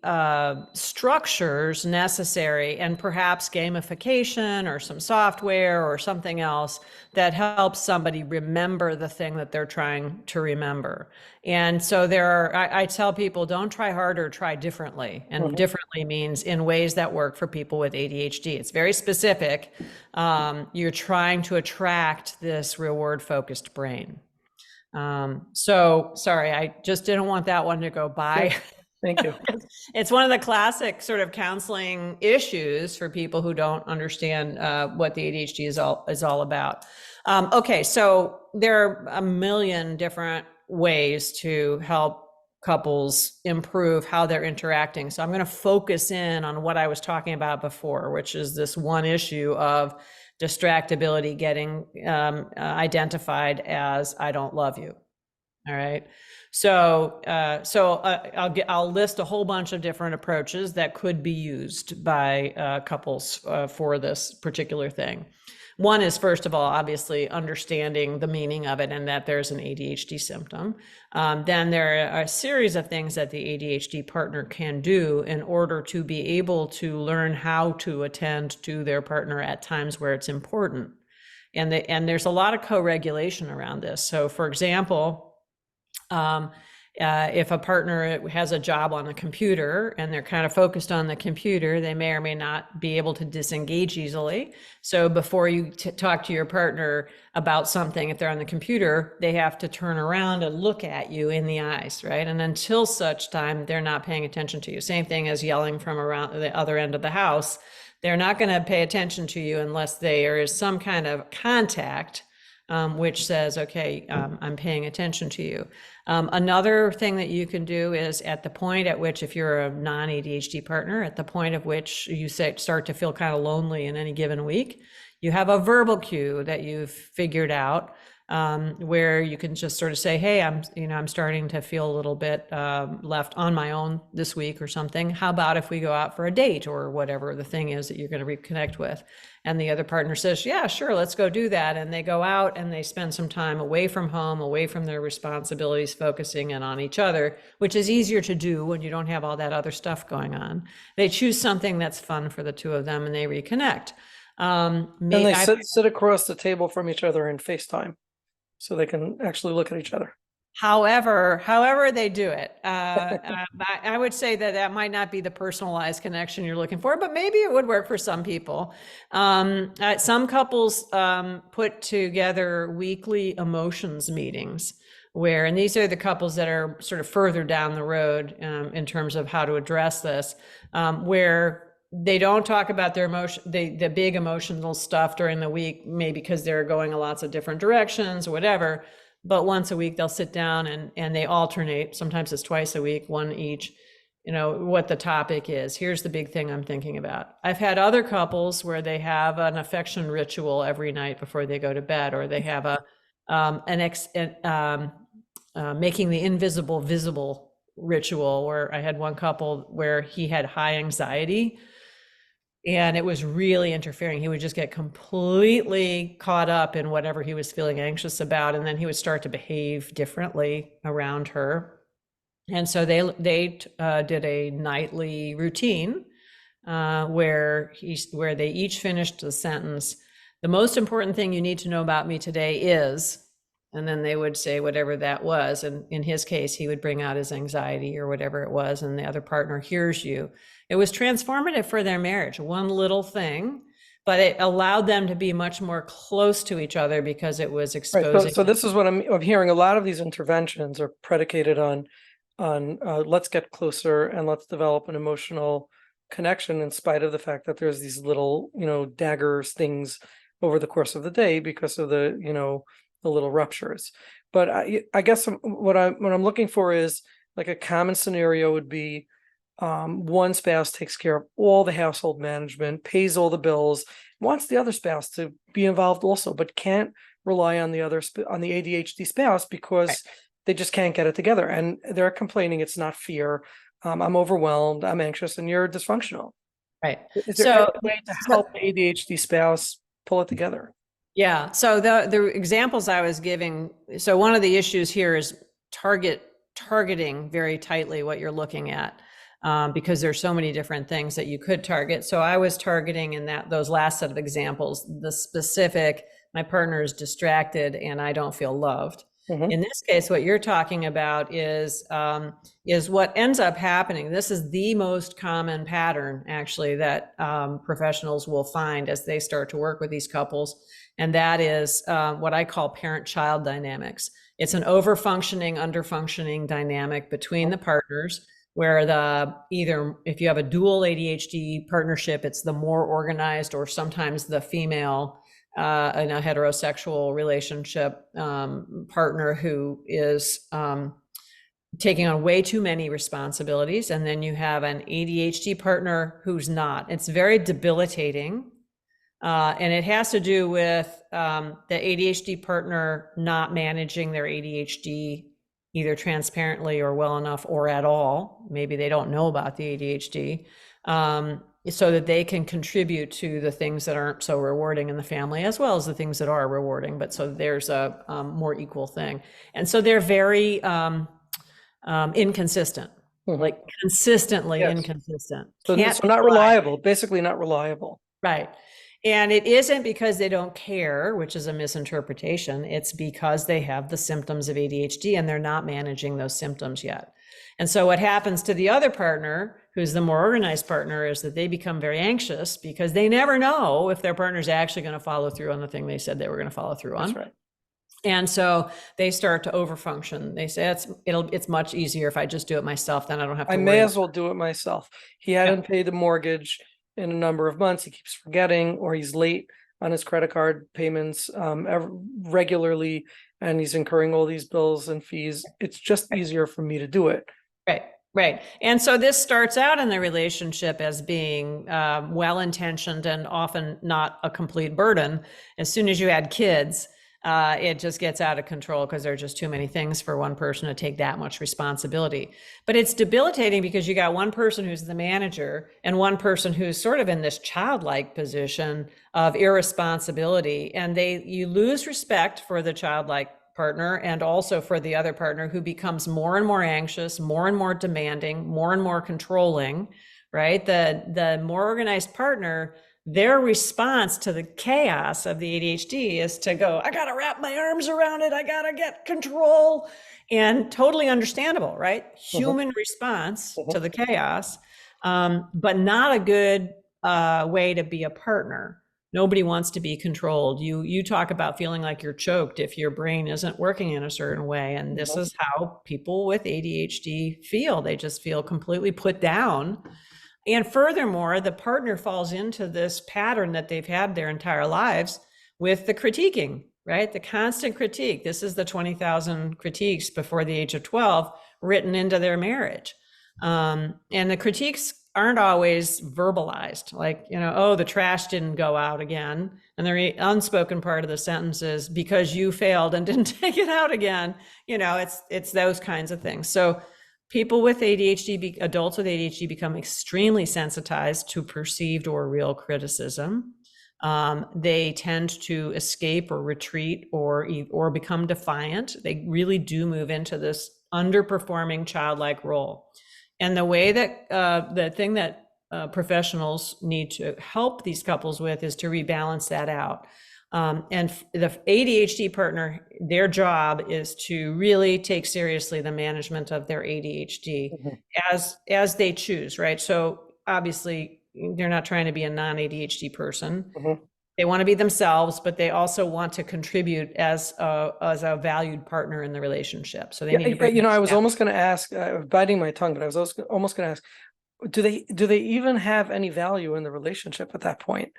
[SPEAKER 2] structures necessary and perhaps gamification or some software or something else that helps somebody remember the thing that they're trying to remember. And so I tell people, don't try harder, try differently. And
[SPEAKER 1] Mhm.
[SPEAKER 2] differently means in ways that work for people with ADHD. It's very specific. You're trying to attract this reward focused brain. So sorry, I just didn't want that one to go
[SPEAKER 1] Yeah,
[SPEAKER 2] by.
[SPEAKER 1] thank you.
[SPEAKER 2] It's one of the classic sort of counseling issues for people who don't understand what the ADHD is all about. Okay, so there are a million different ways to help couples improve how they're interacting. So I'm going to focus in on what I was talking about before, which is this one issue of distractibility getting identified as "I don't love you." All right. I'll list a whole bunch of different approaches that could be used by couples for this particular thing. One is, first of all, obviously understanding the meaning of it and that there's an ADHD symptom. Then there are a series of things that the ADHD partner can do in order to be able to learn how to attend to their partner at times where it's important. And there's a lot of co-regulation around this. So, for example, um, if a partner has a job on the computer and they're kind of focused on the computer, they may or may not be able to disengage easily. So before you talk to your partner about something, if they're on the computer, they have to turn around and look at you in the eyes, right? And until such time, they're not paying attention to you. Same thing as yelling from around the other end of the house. They're not going to pay attention to you unless there is some kind of contact, which says, okay, I'm paying attention to you. Another thing that you can do is at the point at which, if you're a non-ADHD partner, at the point of which you start to feel kind of lonely in any given week, you have a verbal cue that you've figured out, where you can just sort of say, hey, I'm starting to feel a little bit left on my own this week or something. How about if we go out for a date or whatever the thing is that you're going to reconnect with? And the other partner says, yeah, sure, let's go do that. And they go out and they spend some time away from home, away from their responsibilities, focusing in on each other, which is easier to do when you don't have all that other stuff going on. They choose something that's fun for the two of them and they reconnect.
[SPEAKER 1] And they sit across the table from each other in FaceTime, so they can actually look at each other.
[SPEAKER 2] However they do it, I would say that might not be the personalized connection you're looking for, but maybe it would work for some people. Some couples put together weekly emotions meetings and these are the couples that are sort of further down the road in terms of how to address this, where they don't talk about their the big emotional stuff during the week, maybe because they're going in lots of different directions or whatever. But once a week, they'll sit down and they alternate. Sometimes it's twice a week, one each, what the topic is. Here's the big thing I'm thinking about. I've had other couples where they have an affection ritual every night before they go to bed, or they have making the invisible visible ritual, where I had one couple where he had high anxiety. And it was really interfering. He would just get completely caught up in whatever he was feeling anxious about, and then he would start to behave differently around her. And so they did a nightly routine where they each finished the sentence. The most important thing you need to know about me today is, and then they would say whatever that was. And in his case, he would bring out his anxiety or whatever it was, and the other partner hears you. It was transformative for their marriage, one little thing, but it allowed them to be much more close to each other because it was
[SPEAKER 1] Right.
[SPEAKER 2] exposing.
[SPEAKER 1] So this is what I'm hearing. A lot of these interventions are predicated on let's get closer and let's develop an emotional connection in spite of the fact that there's these little, dagger stings over the course of the day because of the, the little ruptures. But I guess what I'm looking for is like a common scenario would be one spouse takes care of all the household management, pays all the bills, wants the other spouse to be involved also, but can't rely on the ADHD spouse because
[SPEAKER 2] Right.
[SPEAKER 1] they just can't get it together. And they're complaining it's not fear. I'm overwhelmed, I'm anxious, and you're dysfunctional.
[SPEAKER 2] Right.
[SPEAKER 1] Is there
[SPEAKER 2] So,
[SPEAKER 1] any way to help the ADHD spouse pull it together?
[SPEAKER 2] yeah. So the examples I was giving, so one of the issues here is targeting very tightly what you're looking at, because there's so many different things that you could target. So I was targeting in those last set of examples, the specific, my partner is distracted and I don't feel loved.
[SPEAKER 1] Mhm.
[SPEAKER 2] In this case, what you're talking about is what ends up happening. This is the most common pattern, actually, that professionals will find as they start to work with these couples, and that is what I call parent-child dynamics. It's an over-functioning, under-functioning dynamic between the partners, where either if you have a dual ADHD partnership, it's the more organized, or sometimes the female in a heterosexual relationship partner who is taking on way too many responsibilities. And then you have an ADHD partner who's not. It's very debilitating. And it has to do with the ADHD partner not managing their ADHD either transparently or well enough or at all. Maybe they don't know about the ADHD. So that they can contribute to the things that aren't so rewarding in the family, as well as the things that are rewarding. But so there's a more equal thing. And so they're very inconsistent, like consistently
[SPEAKER 1] Yes.
[SPEAKER 2] inconsistent.
[SPEAKER 1] So
[SPEAKER 2] Can't
[SPEAKER 1] not reliable, basically not reliable.
[SPEAKER 2] Right. And it isn't because they don't care, which is a misinterpretation. It's because they have the symptoms of ADHD and they're not managing those symptoms yet. And so what happens to the other partner, who's the more organized partner, is that they become very anxious because they never know if their partner's actually going to follow through on the thing they said they were going to follow through on.
[SPEAKER 1] That's right.
[SPEAKER 2] And so they start to overfunction. They say it's much easier if I just do it myself, then I don't have to
[SPEAKER 1] I
[SPEAKER 2] worry.
[SPEAKER 1] may as well do it myself. He hadn't paid the mortgage in a number of months. He keeps forgetting, or he's late on his credit card payments regularly, and he's incurring all these bills and fees. It's just easier for me to do it.
[SPEAKER 2] Right. And so this starts out in the relationship as being well-intentioned and often not a complete burden. As soon as you add kids, it just gets out of control because there are just too many things for one person to take that much responsibility. But it's debilitating because you got one person who's the manager and one person who's sort of in this childlike position of irresponsibility, and you lose respect for the childlike partner and also for the other partner, who becomes more and more anxious, more and more demanding, more and more controlling, right? The more organized partner, their response to the chaos of the ADHD is to go, I got to wrap my arms around it. I got to get control. And totally understandable, right? Human response to the chaos, but not a good way to be a partner. Nobody wants to be controlled. You talk about feeling like you're choked if your brain isn't working in a certain way. And this is how people with ADHD feel. They just feel completely put down. And furthermore, the partner falls into this pattern that they've had their entire lives with the critiquing, right? The constant critique. This is the 20,000 critiques before the age of 12 written into their marriage. And the critiques aren't always verbalized, like, oh, the trash didn't go out again. And the unspoken part of the sentence is, because you failed and didn't take it out again. It's those kinds of things. So People with ADHD, adults with ADHD become extremely sensitized to perceived or real criticism. They tend to escape or retreat or become defiant. They really do move into this underperforming childlike role. And the way that the thing that professionals need to help these couples with is to rebalance that out. And the ADHD partner, their job is to really take seriously the management of their ADHD as they choose, right? So obviously, they're not trying to be a non-ADHD person. They want to be themselves, but they also want to contribute as a valued partner in the relationship. So they need to bring.
[SPEAKER 1] I was almost going to ask, biting my tongue, but I was almost going to ask, do they even have any value in the relationship at that point?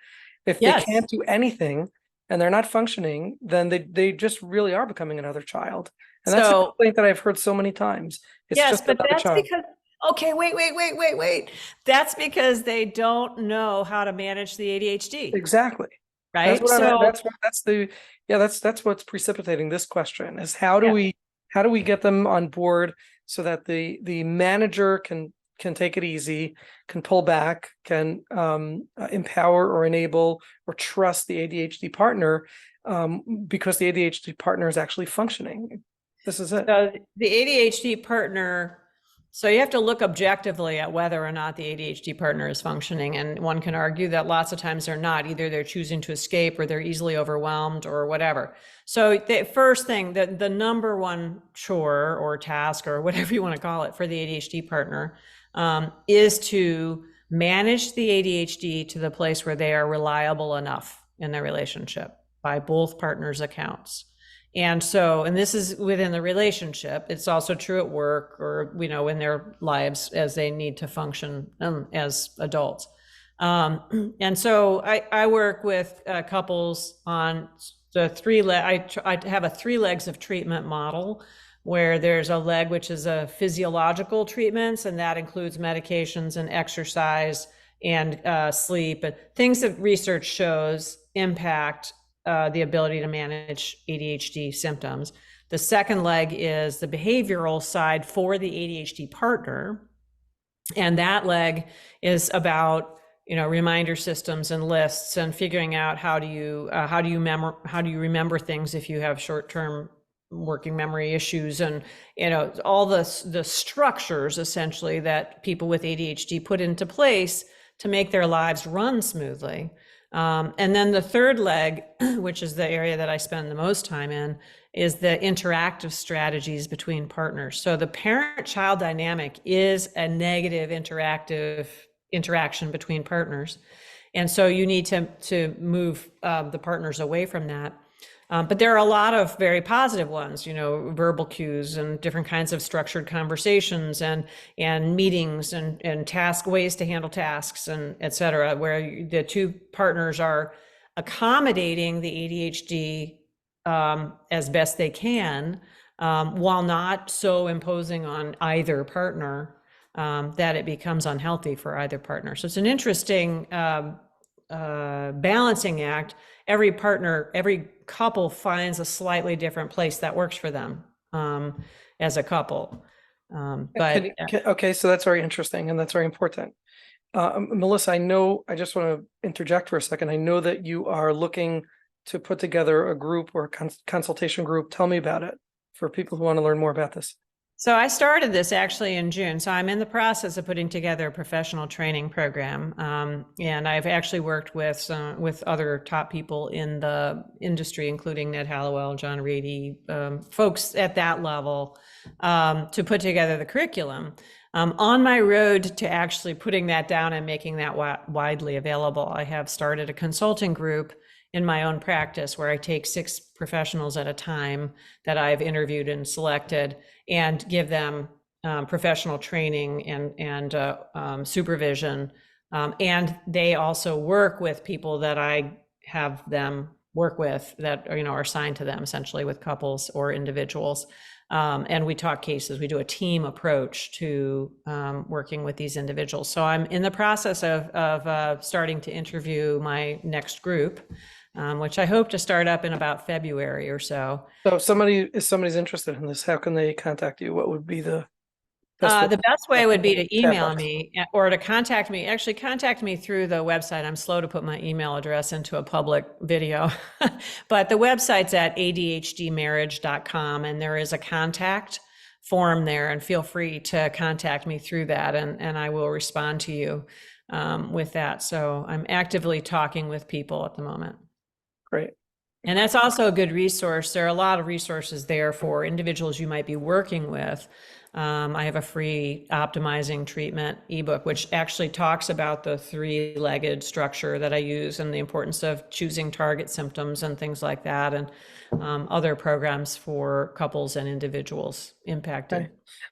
[SPEAKER 1] If they can't do anything and they're not functioning, then they just really are becoming another child. And that's a complaint that I've heard so many times. It's just
[SPEAKER 2] but
[SPEAKER 1] another
[SPEAKER 2] that's
[SPEAKER 1] child.
[SPEAKER 2] because, okay, wait. That's because they don't know how to manage the ADHD.
[SPEAKER 1] Exactly.
[SPEAKER 2] Right.
[SPEAKER 1] That's what's precipitating this question is how do we get them on board so that the manager can take it easy, can pull back, can empower or enable or trust the ADHD partner, because the ADHD partner is actually functioning. This is it.
[SPEAKER 2] So the ADHD partner, so you have to look objectively at whether or not the ADHD partner is functioning. And one can argue that lots of times they're not. Either they're choosing to escape or they're easily overwhelmed or whatever. So the first thing, the number one chore or task or whatever you want to call it for the ADHD partner is to manage the ADHD to the place where they are reliable enough in their relationship by both partners' accounts. And so, and this is within the relationship, it's also true at work or, in their lives as they need to function as adults. And so I work with couples on the I have a 3 legs of treatment model where there's a leg, which is a physiological treatments, and that includes medications and exercise and sleep, and things that research shows impact the ability to manage ADHD symptoms. The second leg is the behavioral side for the ADHD partner. And that leg is about, reminder systems and lists and figuring out how do you remember things if you have short-term working memory issues, and all the structures essentially that people with ADHD put into place to make their lives run smoothly. And then the third leg, which is the area that I spend the most time in, is the interactive strategies between partners. So the parent-child dynamic is a negative interaction between partners. And so you need to move the partners away from that. But there are a lot of very positive ones, verbal cues and different kinds of structured conversations and meetings and ways to handle tasks and et cetera, where the two partners are accommodating the ADHD as best they can, while not so imposing on either partner that it becomes unhealthy for either partner. So it's an interesting balancing act. Every couple finds a slightly different place that works for them as a couple.
[SPEAKER 1] Okay, so that's very interesting and that's very important. Melissa, I just want to interject for a second. I know that you are looking to put together a group or a consultation group. Tell me about it for people who want to learn more about this.
[SPEAKER 2] So I started this actually in June. So I'm in the process of putting together a professional training program. And I've actually worked with other top people in the industry, including Ned Hallowell, John Reedy, folks at that level, to put together the curriculum. On my road to actually putting that down and making that widely available, I have started a consulting group in my own practice where I take 6 professionals at a time that I've interviewed and selected and give them professional training and supervision. And they also work with people that I have them work with that are assigned to them, essentially with couples or individuals. And we talk cases. We do a team approach to working with these individuals. So I'm in the process of starting to interview my next group, which I hope to start up in about February or so.
[SPEAKER 1] So if somebody's interested in this, how can they contact you? What would be the That's what
[SPEAKER 2] The best way would be to
[SPEAKER 1] chat
[SPEAKER 2] email
[SPEAKER 1] box.
[SPEAKER 2] me or to contact me. Actually, contact me through the website. I'm slow to put my email address into a public video, but the website's at adhdmarriage.com, and there is a contact form there, and feel free to contact me through that, and I will respond to you with that. So I'm actively talking with people at the moment.
[SPEAKER 1] Great.
[SPEAKER 2] And that's also a good resource. There are a lot of resources there for individuals you might be working with. I have a free optimizing treatment ebook, which actually talks about the three-legged structure that I use and the importance of choosing target symptoms and things like that, and other programs for couples and individuals impacted.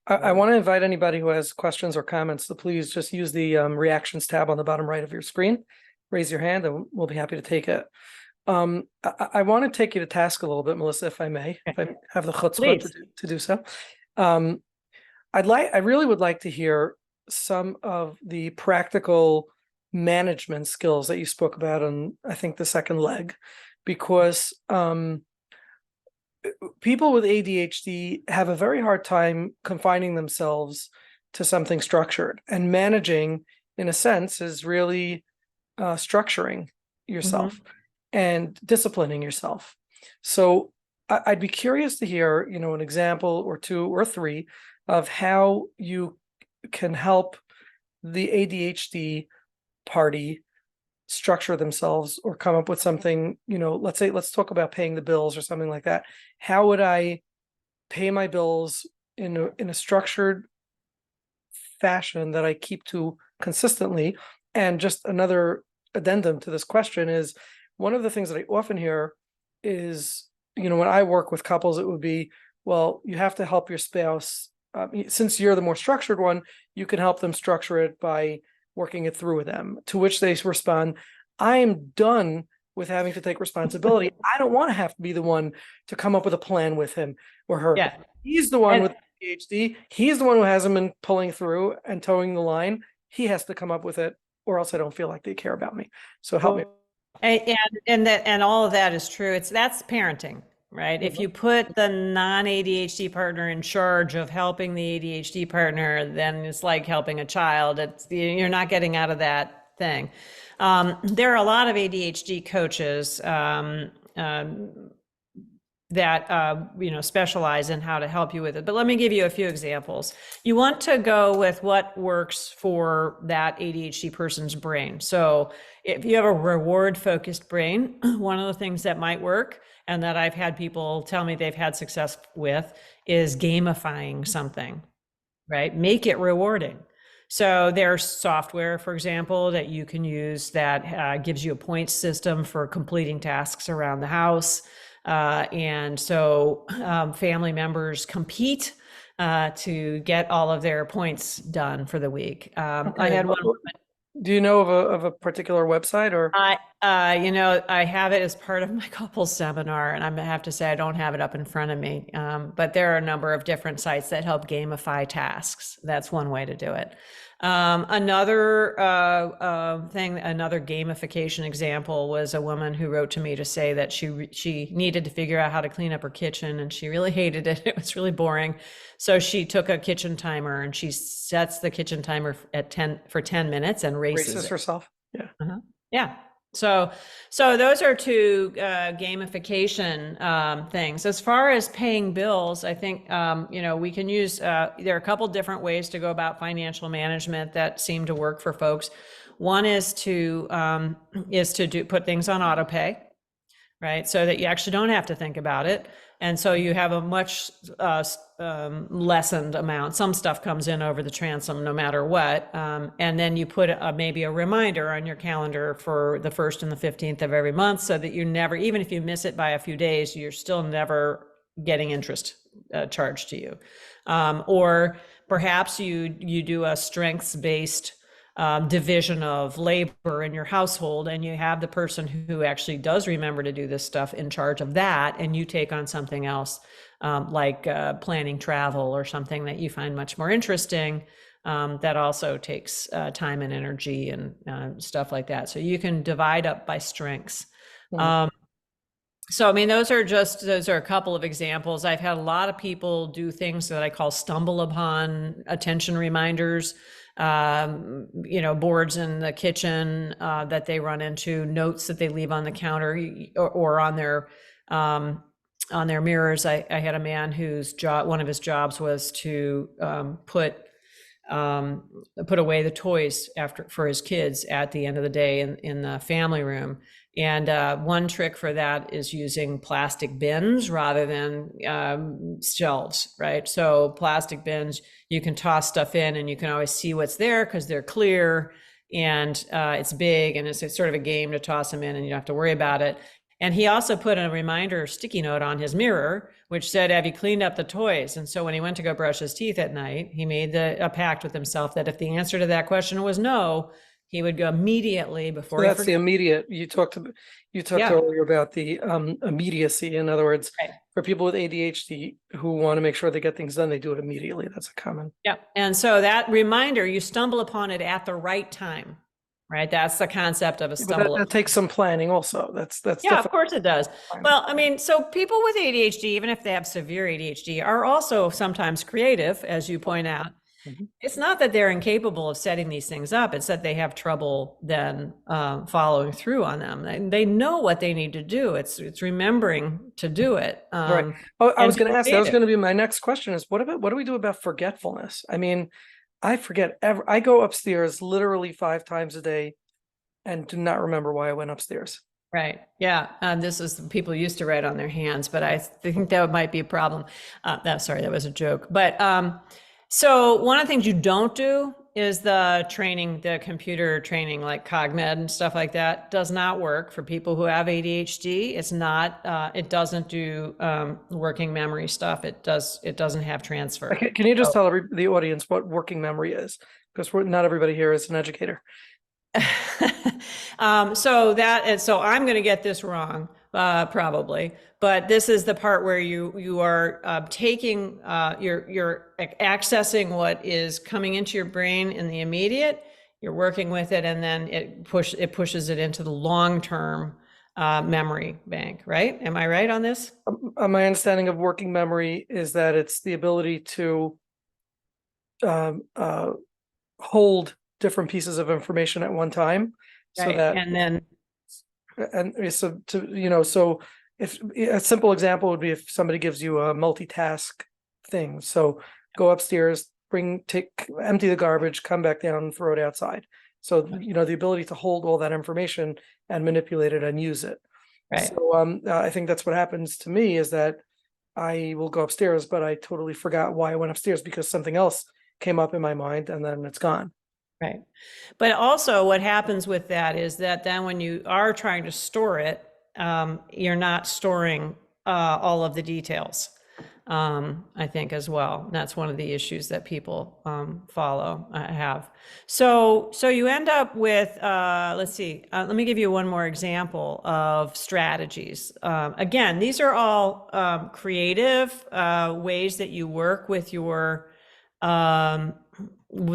[SPEAKER 1] Okay. I want to invite anybody who has questions or comments to please just use the reactions tab on the bottom right of your screen. Raise your hand and we'll be happy to take it. I want to take you to task a little bit, Melissa, if I may, if I have the chutzpah to do so. I really would like to hear some of the practical management skills that you spoke about on, I think, the second leg, because people with ADHD have a very hard time confining themselves to something structured, and managing, in a sense, is really structuring yourself and disciplining yourself. So I'd be curious to hear, an example or two or three of how you can help the ADHD party structure themselves or come up with something, let's talk about paying the bills or something like that. How would I pay my bills in a structured fashion that I keep to consistently? And just another addendum to this question is, one of the things that I often hear is, when I work with couples, it would be, well, you have to help your spouse. Since you're the more structured one, you can help them structure it by working it through with them. To which they respond, I am done with having to take responsibility. I don't want to have to be the one to come up with a plan with him or her.
[SPEAKER 2] Yeah.
[SPEAKER 1] He's the one with ADHD. He's the one who hasn't been pulling through and towing the line. He has to come up with it, or else I don't feel like they care about me. So help me.
[SPEAKER 2] And all of that is true. That's parenting, right? If you put the non-ADHD partner in charge of helping the ADHD partner, then it's like helping a child. You're not getting out of that thing. There are a lot of ADHD coaches that specialize in how to help you with it. But let me give you a few examples. You want to go with what works for that ADHD person's brain. So if you have a reward-focused brain, one of the things that might work, and that I've had people tell me they've had success with, is gamifying something, right? Make it rewarding. So there's software, for example, that you can use that gives you a points system for completing tasks around the house. And so family members compete to get all of their points done for the week. I had one.
[SPEAKER 1] Do you know of a particular website or?
[SPEAKER 2] I have it as part of my couples seminar, and I have to say I don't have it up in front of me. But there are a number of different sites that help gamify tasks. That's one way to do it. Another gamification example was a woman who wrote to me to say that she needed to figure out how to clean up her kitchen, and she really hated it. It was really boring. So she took a kitchen timer and she sets the kitchen timer for 10 minutes and races
[SPEAKER 1] herself. Yeah.
[SPEAKER 2] Yeah. So those are two gamification things. As far as paying bills, I think we can use. There are a couple different ways to go about financial management that seem to work for folks. One is to put things on auto pay, right? So that you actually don't have to think about it. And so you have a much lessened amount. Some stuff comes in over the transom no matter what. And then you put maybe a reminder on your calendar for the 1st and the 15th of every month, so that you never, even if you miss it by a few days, you're still never getting interest charged to you. Or perhaps you do a strengths-based division of labor in your household, and you have the person who actually does remember to do this stuff in charge of that, and you take on something else, like planning travel or something that you find much more interesting, that also takes time and energy and stuff like that. So you can divide up by strengths. So, I mean, those are a couple of examples. I've had a lot of people do things that I call stumble upon attention reminders, boards in the kitchen that they run into, notes that they leave on the counter or on their mirrors. I had a man whose one of his jobs was to put away the toys for his kids at the end of the day in the family room. And one trick for that is using plastic bins rather than shelves, right? So plastic bins, you can toss stuff in and you can always see what's there because they're clear and it's big, and it's sort of a game to toss them in and you don't have to worry about it. And he also put a reminder sticky note on his mirror, which said, "Have you cleaned up the toys?" And so when he went to go brush his teeth at night, he made a pact with himself that if the answer to that question was no, he would go immediately before
[SPEAKER 1] So
[SPEAKER 2] he
[SPEAKER 1] that's the
[SPEAKER 2] forgot.
[SPEAKER 1] immediate. You talked
[SPEAKER 2] Yeah,
[SPEAKER 1] earlier about the immediacy. In other words,
[SPEAKER 2] right.
[SPEAKER 1] for people with ADHD who want to make sure they get things done, they do it immediately. That's a common.
[SPEAKER 2] Yeah. And so that reminder, you stumble upon it at the right time, right? That's the concept of a
[SPEAKER 1] But that,
[SPEAKER 2] stumble.
[SPEAKER 1] that takes some planning also. That's
[SPEAKER 2] Yeah, of
[SPEAKER 1] definitely
[SPEAKER 2] course it does.
[SPEAKER 1] planning.
[SPEAKER 2] Well, I mean, so people with ADHD, even if they have severe ADHD, are also sometimes creative, as you point out.
[SPEAKER 1] Mhm.
[SPEAKER 2] It's not that they're incapable of setting these things up. It's that they have trouble then following through on them. They know what they need to do. It's remembering to do it.
[SPEAKER 1] Right. Oh, I
[SPEAKER 2] And
[SPEAKER 1] was
[SPEAKER 2] be
[SPEAKER 1] going to ask, that was
[SPEAKER 2] creative.
[SPEAKER 1] going to be my next question is what do we do about forgetfulness? I mean, I forget I go upstairs literally 5 times a day and do not remember why I went upstairs.
[SPEAKER 2] Right. Yeah. This is people used to write on their hands, but I think that might be a problem. Sorry, that was a joke. But so one of the things you don't do is the training, the computer training like CogMed and stuff like that does not work for people who have ADHD. It's not, it doesn't do working memory stuff. It doesn't have transfer.
[SPEAKER 1] Can you just
[SPEAKER 2] So
[SPEAKER 1] tell the audience what working memory is? Because not everybody here is an educator.
[SPEAKER 2] so I'm going to get this wrong, probably, but this is the part where you are taking you're accessing what is coming into your brain in the immediate. You're working with it, and then it pushes it into the long-term memory bank. Right? Am I right on this?
[SPEAKER 1] My understanding of working memory is that it's the ability to hold different pieces of information at one time, so
[SPEAKER 2] Right.
[SPEAKER 1] that
[SPEAKER 2] And then
[SPEAKER 1] so so if a simple example would be if somebody gives you a multitask thing, so go upstairs, empty the garbage, come back down and throw it outside. So the ability to hold all that information and manipulate it and use it.
[SPEAKER 2] right.
[SPEAKER 1] So I think that's what happens to me, is that I will go upstairs, but I totally forgot why I went upstairs because something else came up in my mind and then it's gone.
[SPEAKER 2] Right. But also what happens with that is that then when you are trying to store it, you're not storing all of the details, I think, as well. And that's one of the issues that people have. So you end up with, let's see, let me give you one more example of strategies. Again, these are all creative ways that you work with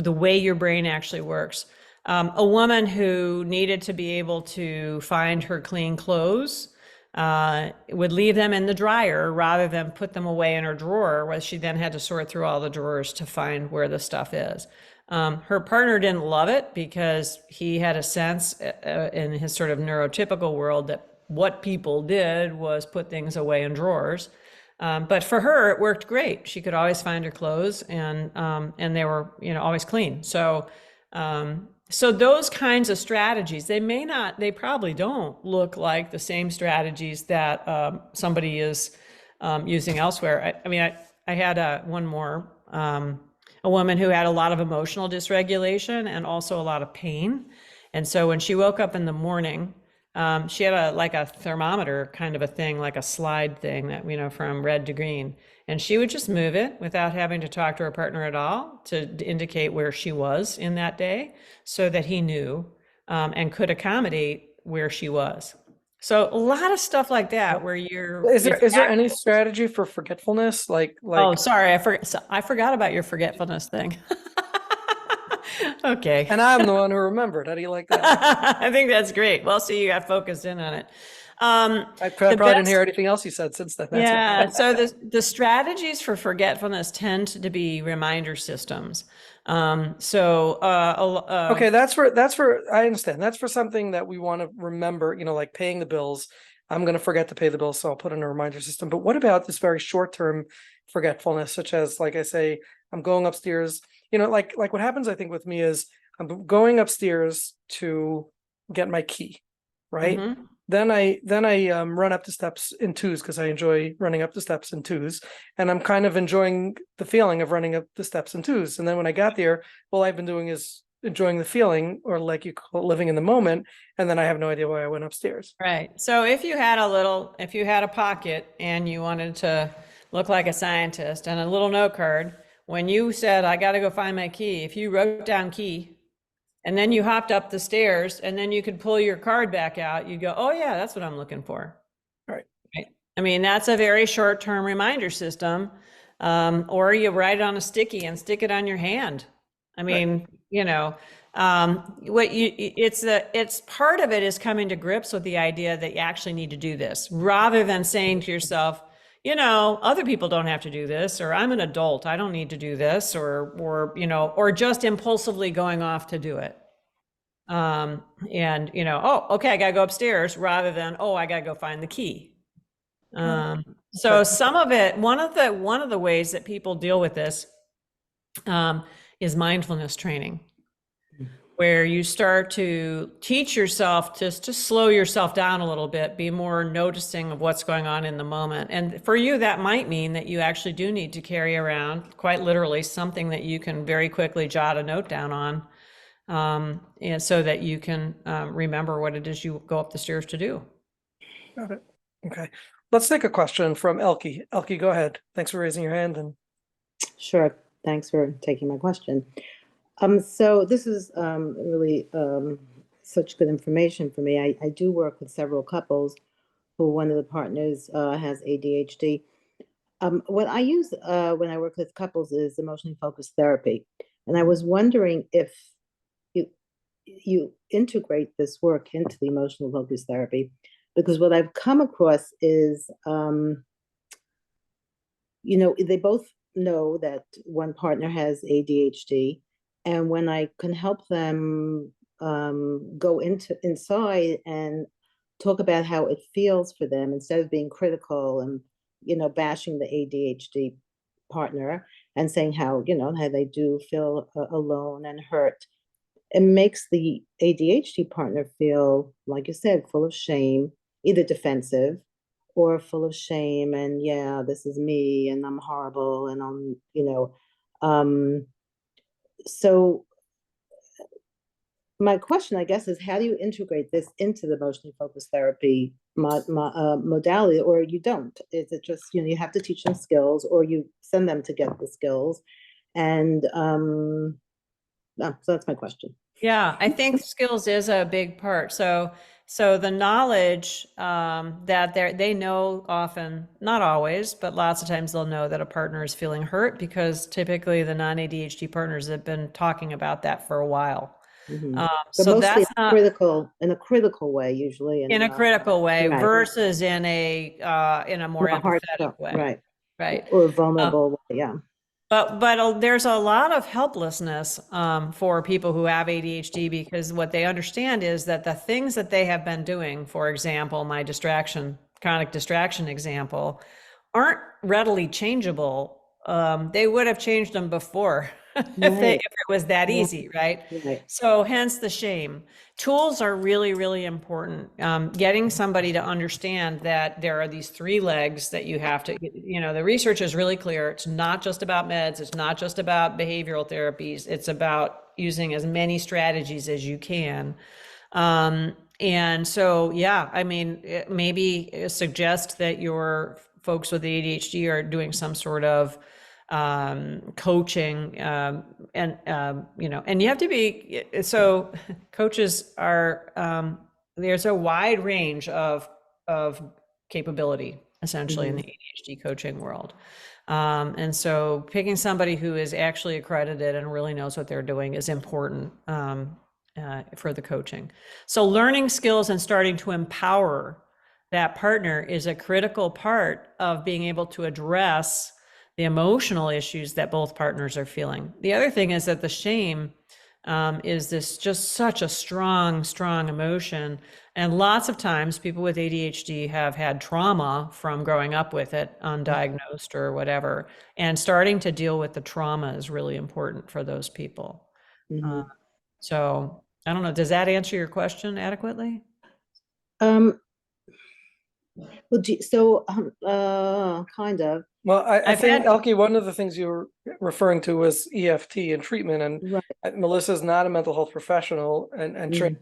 [SPEAKER 2] the way your brain actually works. A woman who needed to be able to find her clean clothes would leave them in the dryer rather than put them away in her drawer, where she then had to sort through all the drawers to find where the stuff is. Her partner didn't love it because he had a sense in his sort of neurotypical world that what people did was put things away in drawers. But for her, it worked great. She could always find her clothes, and they were, always clean. So those kinds of strategies, they probably don't look like the same strategies that somebody is using elsewhere. I had one more, a woman who had a lot of emotional dysregulation and also a lot of pain. And so when she woke up in the morning, she had a thermometer kind of a thing, like a slide thing that, from red to green. And she would just move it without having to talk to her partner at all to indicate where she was in that day so that he knew and could accommodate where she was. So a lot of stuff like that where
[SPEAKER 1] Is there any strategy for forgetfulness?
[SPEAKER 2] Oh, sorry, I forgot about your forgetfulness thing. Okay.
[SPEAKER 1] And I'm the one who remembered. How do you like that?
[SPEAKER 2] I think that's great. Well, see, you got focused in on it.
[SPEAKER 1] I
[SPEAKER 2] The
[SPEAKER 1] probably didn't
[SPEAKER 2] best,
[SPEAKER 1] hear anything else you said since then. That's
[SPEAKER 2] yeah.
[SPEAKER 1] it.
[SPEAKER 2] So the strategies for forgetfulness tend to be reminder systems.
[SPEAKER 1] Okay, I understand. That's for something that we want to remember, like paying the bills. I'm going to forget to pay the bills, so I'll put in a reminder system. But what about this very short-term forgetfulness, such as, like I say, I'm going upstairs, like what happens, I think, with me is I'm going upstairs to get my key, right?
[SPEAKER 2] Mhm.
[SPEAKER 1] Then I run up the steps in twos because I enjoy running up the steps in twos, and I'm kind of enjoying the feeling of running up the steps in twos. And then when I got there, all I've been doing is enjoying the feeling, or like you call it, living in the moment. And then I have no idea why I went upstairs.
[SPEAKER 2] Right. So if you had a pocket and you wanted to look like a scientist and a little note card, when you said, I got to go find my key, if you wrote down key and then you hopped up the stairs and then you could pull your card back out, you go, oh yeah, that's what I'm looking for.
[SPEAKER 1] All right.
[SPEAKER 2] Right. I mean, that's a very short-term reminder system. Or you write it on a sticky and stick it on your hand. I mean, it's part of it is coming to grips with the idea that you actually need to do this rather than saying to yourself, other people don't have to do this, or I'm an adult, I don't need to do this, or just impulsively going off to do it. Oh, okay, I gotta go upstairs rather than, oh, I gotta go find the key. So some of it, one of the ways that people deal with this is mindfulness training, where you start to teach yourself just to slow yourself down a little bit, be more noticing of what's going on in the moment. And for you, that might mean that you actually do need to carry around, quite literally, something that you can very quickly jot a note down on, and so that you can remember what it is you go up the stairs to do.
[SPEAKER 1] Got it. Okay. Let's take a question from Elke. Elke, go ahead. Thanks for raising your hand. And
[SPEAKER 3] Sure. Thanks for taking my question. So this is really such good information for me. I do work with several couples who one of the partners has ADHD. What I use when I work with couples is emotionally focused therapy. And I was wondering if you integrate this work into the emotional focused therapy, because what I've come across is, they both know that one partner has ADHD, and when I can help them go inside and talk about how it feels for them instead of being critical and bashing the ADHD partner and saying how they do feel alone and hurt, it makes the ADHD partner feel, like you said, full of shame, either defensive or full of shame and, yeah, this is me and I'm horrible and so my question, I guess, is how do you integrate this into the emotionally focused therapy modality, or you don't? Is it just, you have to teach them skills, or you send them to get the skills? And so that's my question.
[SPEAKER 2] Yeah, I think skills is a big part. So the knowledge that they know often, not always, but lots of times they'll know that a partner is feeling hurt because typically the non-ADHD partners have been talking about that for a while.
[SPEAKER 3] But
[SPEAKER 2] So
[SPEAKER 3] mostly
[SPEAKER 2] that's not
[SPEAKER 3] in a critical way, usually
[SPEAKER 2] in a critical way
[SPEAKER 3] right.
[SPEAKER 2] versus in a more empathetic way.
[SPEAKER 3] Right.
[SPEAKER 2] Right.
[SPEAKER 3] Or vulnerable way, yeah.
[SPEAKER 2] But there's a lot of helplessness for people who have ADHD, because what they understand is that the things that they have been doing, for example, my chronic distraction example, aren't readily changeable. They would have changed them before if it was that easy, right? So hence the shame. Tools are really, really important. Getting somebody to understand that there are these three legs that you have to, the research is really clear. It's not just about meds. It's not just about behavioral therapies. It's about using as many strategies as you can. And so, yeah, I mean, maybe suggest that your folks with ADHD are doing some sort of coaching, and you have to be, so coaches are, there's a wide range of capability essentially in the ADHD coaching world. And so picking somebody who is actually accredited and really knows what they're doing is important for the coaching. So learning skills and starting to empower that partner is a critical part of being able to address the emotional issues that both partners are feeling. The other thing is that the shame is this just such a strong, strong emotion. And lots of times people with ADHD have had trauma from growing up with it, undiagnosed or whatever. And starting to deal with the trauma is really important for those people.
[SPEAKER 3] Mhm.
[SPEAKER 2] So I don't know, does that answer your question adequately?
[SPEAKER 3] Um, well, kind of,
[SPEAKER 1] Well, I
[SPEAKER 2] I've
[SPEAKER 1] think,
[SPEAKER 2] had,
[SPEAKER 1] Elke, one of the things you were referring to was EFT and treatment, and
[SPEAKER 3] right.
[SPEAKER 1] Melissa's not a mental health professional and trained.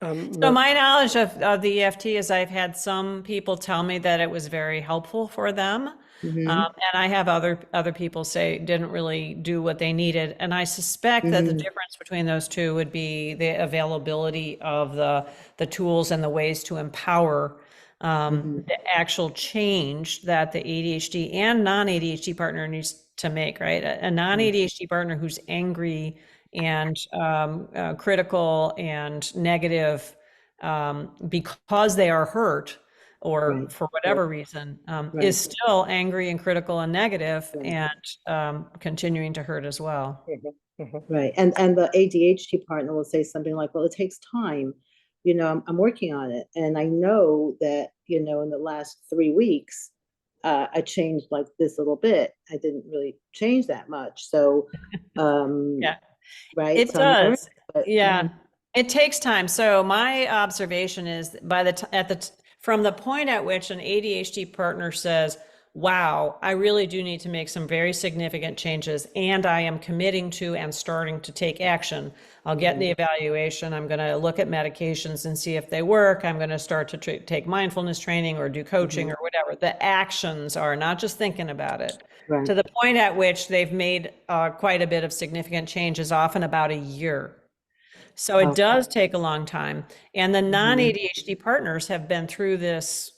[SPEAKER 3] Mhm.
[SPEAKER 2] so my knowledge of the EFT is I've had some people tell me that it was very helpful for them.
[SPEAKER 3] Mhm.
[SPEAKER 2] And I have other people say it didn't really do what they needed. And I suspect that the
[SPEAKER 3] Mhm.
[SPEAKER 2] difference between those two would be the availability of the tools and the ways to empower
[SPEAKER 3] Mhm.
[SPEAKER 2] the actual change that the ADHD and non-ADHD partner needs to make, right? A non-ADHD partner who's angry and critical and negative because they are hurt or
[SPEAKER 3] Right.
[SPEAKER 2] for
[SPEAKER 3] Right.
[SPEAKER 2] whatever reason,
[SPEAKER 3] Right.
[SPEAKER 2] is still angry and critical and negative
[SPEAKER 3] Right.
[SPEAKER 2] and continuing to hurt as well.
[SPEAKER 1] Mhm, mhm.
[SPEAKER 3] Right. And the ADHD partner will say something like, well, it takes time. I'm working on it. And I know that, in the last 3 weeks, I changed like this little bit. I didn't really change that much. So, um,
[SPEAKER 2] Yeah,
[SPEAKER 3] right.
[SPEAKER 2] it
[SPEAKER 3] So I'm learning,
[SPEAKER 2] does.
[SPEAKER 3] but
[SPEAKER 2] Yeah, it takes time. So my observation is by the from the point at which an ADHD partner says, "Wow, I really do need to make some very significant changes, and I am committing to and starting to take action. I'll get the evaluation. I'm going to look at medications and see if they work. I'm going to start to take mindfulness training or do coaching
[SPEAKER 3] Mhm.
[SPEAKER 2] or whatever." The actions are not just thinking about it.
[SPEAKER 3] Right.
[SPEAKER 2] To the point at which they've made quite a bit of significant changes, often about a year. So it
[SPEAKER 3] Okay.
[SPEAKER 2] does take a long time. And the
[SPEAKER 3] Mhm.
[SPEAKER 2] non-ADHD partners have been through this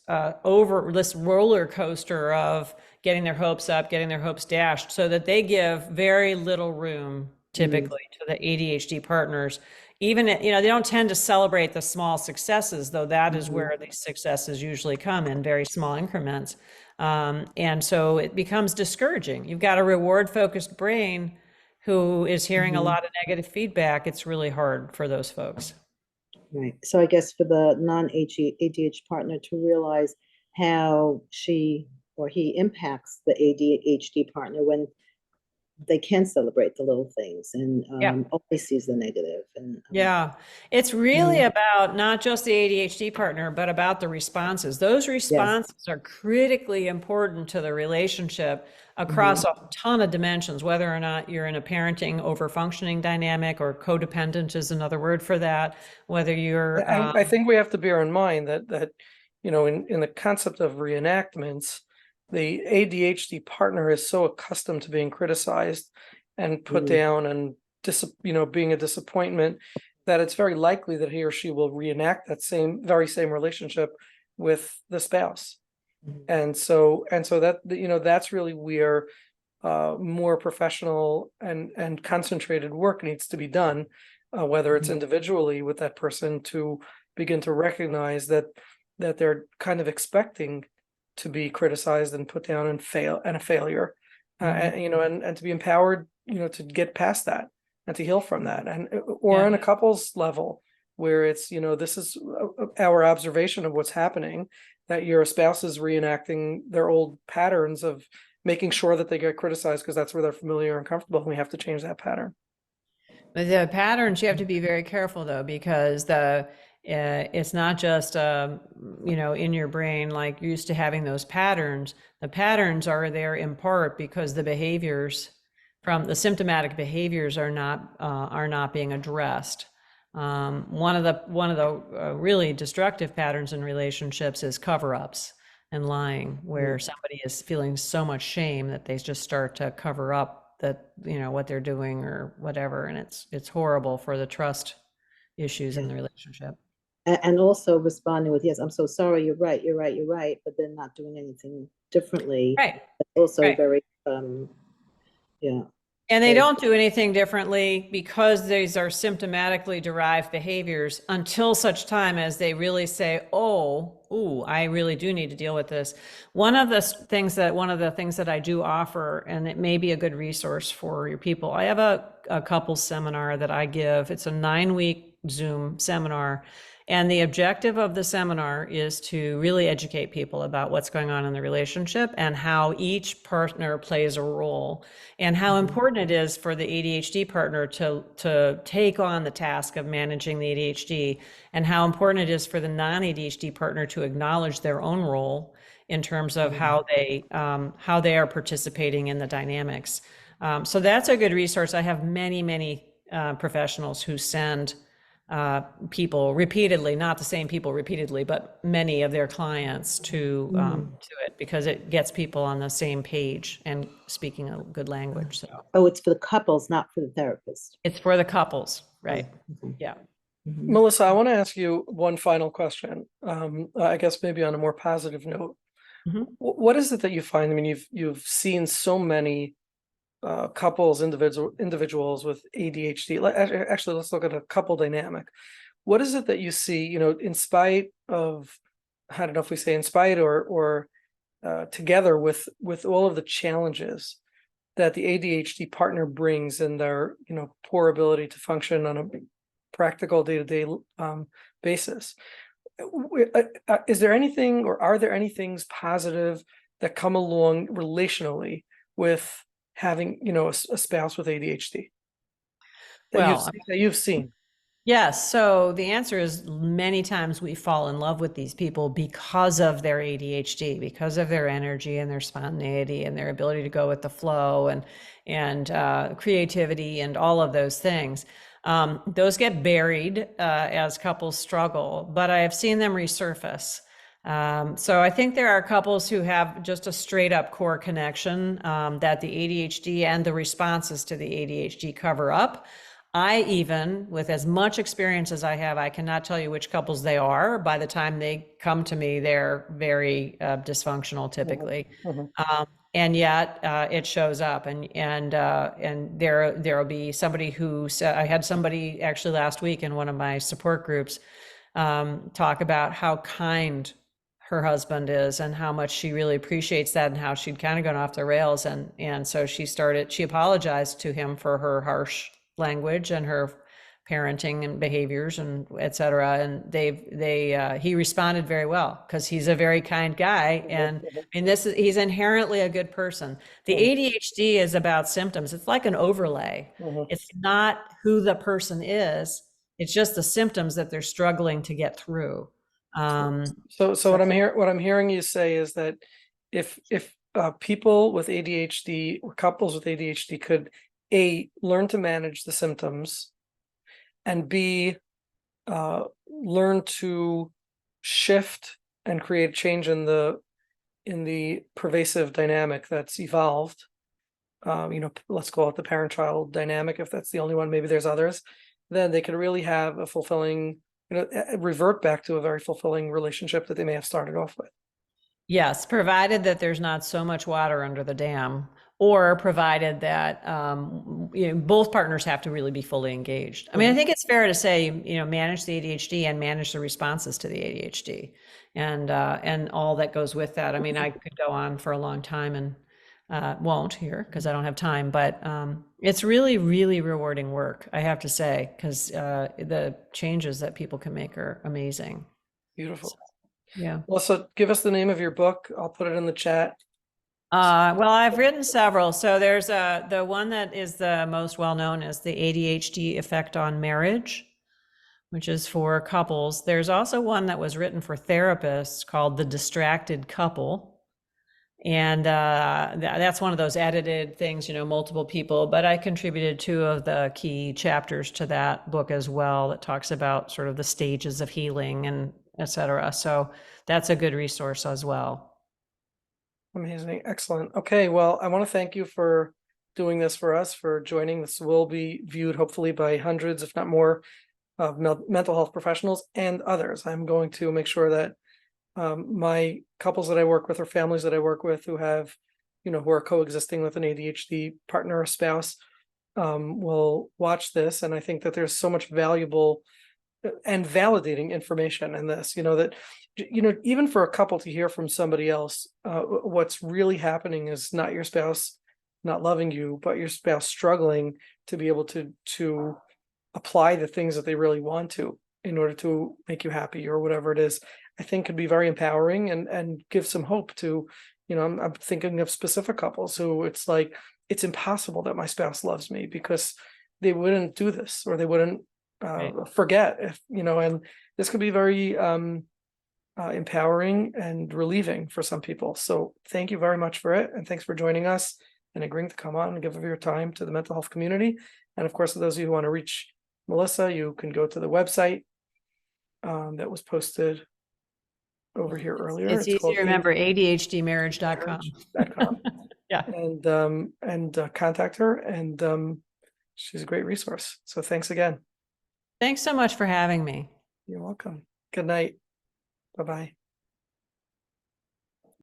[SPEAKER 2] over this roller coaster of getting their hopes up, getting their hopes dashed, so that they give very little room
[SPEAKER 3] Mhm.
[SPEAKER 2] typically to the ADHD partners. Even, they don't tend to celebrate the small successes, though that is
[SPEAKER 3] Mhm.
[SPEAKER 2] where these successes usually come in very small increments. And so it becomes discouraging. You've got a reward focused brain who is hearing a
[SPEAKER 3] Mhm.
[SPEAKER 2] lot of negative feedback. It's really hard for those folks.
[SPEAKER 3] Right. So I guess for the non-ADHD partner to realize how she or he impacts the ADHD partner when they can celebrate the little things and
[SPEAKER 2] Yeah.
[SPEAKER 3] always sees the negative. And
[SPEAKER 2] Yeah. It's really
[SPEAKER 3] mhm.
[SPEAKER 2] about not just the ADHD partner, but about the responses. Those
[SPEAKER 3] Yes.
[SPEAKER 2] responses are critically important to the relationship
[SPEAKER 3] Mhm.
[SPEAKER 2] across a ton of dimensions, whether or not you're in a parenting over functioning dynamic, or codependent is another word for that, whether you're,
[SPEAKER 1] And I think we have to bear in mind that in the concept of reenactments, the ADHD partner is so accustomed to being criticized and put
[SPEAKER 3] Mhm.
[SPEAKER 1] down and being a disappointment, that it's very likely that he or she will reenact that very same relationship with the spouse.
[SPEAKER 3] Mhm.
[SPEAKER 1] And so that's really where more professional and concentrated work needs to be done, whether it's
[SPEAKER 3] Mhm.
[SPEAKER 1] individually with that person, to begin to recognize that they're kind of expecting to be criticized and put down and a failure,
[SPEAKER 3] Mhm.
[SPEAKER 1] and to be empowered, to get past that and to heal from that, and or
[SPEAKER 2] yeah.
[SPEAKER 1] on a couple's level, where it's, this is our observation of what's happening, that your spouse is reenacting their old patterns of making sure that they get criticized because that's where they're familiar and comfortable, and we have to change that pattern.
[SPEAKER 2] But the patterns, you have to be very careful though, because it's not just in your brain like you're used to having those patterns. The patterns are there in part because the behaviors from the symptomatic behaviors are not being addressed. One of the really destructive patterns in relationships is cover-ups and lying, where somebody is feeling so much shame that they just start to cover up that, what they're doing or whatever, and it's horrible for the trust issues in
[SPEAKER 3] Yeah.
[SPEAKER 2] the relationship.
[SPEAKER 3] And also responding with, yes, I'm so sorry, you're right, you're right, you're right, but then not doing anything differently.
[SPEAKER 2] Right,
[SPEAKER 3] That's also
[SPEAKER 2] right.
[SPEAKER 3] very, yeah.
[SPEAKER 2] And they
[SPEAKER 3] They-
[SPEAKER 2] don't do anything differently because these are symptomatically derived behaviors until such time as they really say, oh, ooh, I really do need to deal with this. One of the things that I do offer, and it may be a good resource for your people, I have a couples seminar that I give. It's a 9-week Zoom seminar. And the objective of the seminar is to really educate people about what's going on in the relationship and how each partner plays a role, and how important it is for the ADHD partner to take on the task of managing the ADHD, and how important it is for the non-ADHD partner to acknowledge their own role in terms of how they are participating in the dynamics. So that's a good resource. I have many professionals who send people repeatedly, not the same people repeatedly, but many of their clients to it, because it gets people on the same page and speaking a good language. So
[SPEAKER 3] Oh, it's for the couples, not for the therapist.
[SPEAKER 2] it's for the couples, right?
[SPEAKER 3] Okay.
[SPEAKER 2] Yeah.
[SPEAKER 3] Mhm.
[SPEAKER 1] Melissa, I want to ask you one final question. I guess maybe on a more positive note.
[SPEAKER 2] Mhm.
[SPEAKER 1] What is it that you find? I mean, you've seen so many couples, individuals with ADHD. Actually, let's look at a couple dynamic. What is it that you see, in spite of, I don't know if we say in spite or together with all of the challenges that the ADHD partner brings in their, poor ability to function on a practical day-to-day basis? Is there anything, or are there any things positive that come along relationally with having, a spouse with ADHD that
[SPEAKER 2] Well,
[SPEAKER 1] you've seen?
[SPEAKER 2] yes. So the answer is many times we fall in love with these people because of their ADHD, because of their energy and their spontaneity and their ability to go with the flow and creativity and all of those things. Those get buried as couples struggle, but I have seen them resurface. So I think there are couples who have just a straight up core connection that the ADHD and the responses to the ADHD cover up. I even, with as much experience as I have, I cannot tell you which couples they are. By the time they come to me, they're very dysfunctional typically.
[SPEAKER 1] Mhm.
[SPEAKER 2] And yet it shows up, and there'll be somebody who said, I had somebody actually last week in one of my support groups talk about how kind her husband is and how much she really appreciates that, and how she'd kind of gone off the rails, and so she apologized to him for her harsh language and her parenting and behaviors and et cetera. And he responded very well, because he's a very kind guy. And he's inherently a good person. The ADHD is about symptoms. It's like an overlay.
[SPEAKER 1] Mhm.
[SPEAKER 2] It's not who the person is. It's just the symptoms that they're struggling to get through.
[SPEAKER 1] So what I'm hearing you say is that if people with ADHD or couples with ADHD could learn to manage the symptoms, and B, learn to shift and create change in the pervasive dynamic that's evolved. Let's call it the parent-child dynamic. If that's the only one, maybe there's others. Then they could really have a fulfilling, revert back to a very fulfilling relationship that they may have started off with.
[SPEAKER 2] Yes, provided that there's not so much water under the dam, or provided that both partners have to really be fully engaged. I mean, I think it's fair to say, manage the ADHD and manage the responses to the ADHD, and all that goes with that. I mean, I could go on for a long time and won't here because I don't have time, but it's really, really rewarding work, I have to say, because the changes that people can make are amazing.
[SPEAKER 1] Beautiful.
[SPEAKER 2] Yeah.
[SPEAKER 1] Well, so give us the name of your book. I'll put it in the chat.
[SPEAKER 2] Well, I've written several. So there's the one that is the most well-known is the ADHD Effect on Marriage, which is for couples. There's also one that was written for therapists called The Distracted Couple. And that's one of those edited things, multiple people, but I contributed 2 of the key chapters to that book as well, that talks about sort of the stages of healing and et cetera. So that's a good resource as well.
[SPEAKER 1] Amazing. Excellent. Okay. Well, I want to thank you for doing this for us, for joining. This will be viewed hopefully by hundreds, if not more, of mental health professionals and others. I'm going to make sure that my couples that I work with, or families that I work with who have, who are coexisting with an ADHD partner or spouse, will watch this, and I think that there's so much valuable and validating information in this, that, even for a couple to hear from somebody else, what's really happening is not your spouse not loving you, but your spouse struggling to be able to apply the things that they really want to in order to make you happy or whatever it is. I think could be very empowering and give some hope to, I'm thinking of specific couples who it's like, it's impossible that my spouse loves me, because they wouldn't do this, or they wouldn't
[SPEAKER 2] Right.
[SPEAKER 1] forget, if and this could be very empowering and relieving for some people. So thank you very much for it, and thanks for joining us and agreeing to come on and give of your time to the mental health community. And of course, for those of you who want to reach Melissa, you can go to the website that was posted over here earlier.
[SPEAKER 2] It's easy
[SPEAKER 1] called
[SPEAKER 2] to remember, ADHDmarriage.com.
[SPEAKER 1] marriage.com.
[SPEAKER 2] Yeah.
[SPEAKER 1] And contact her, and she's a great resource. So thanks again.
[SPEAKER 2] Thanks so much for having me.
[SPEAKER 1] You're welcome. Good night. Bye-bye.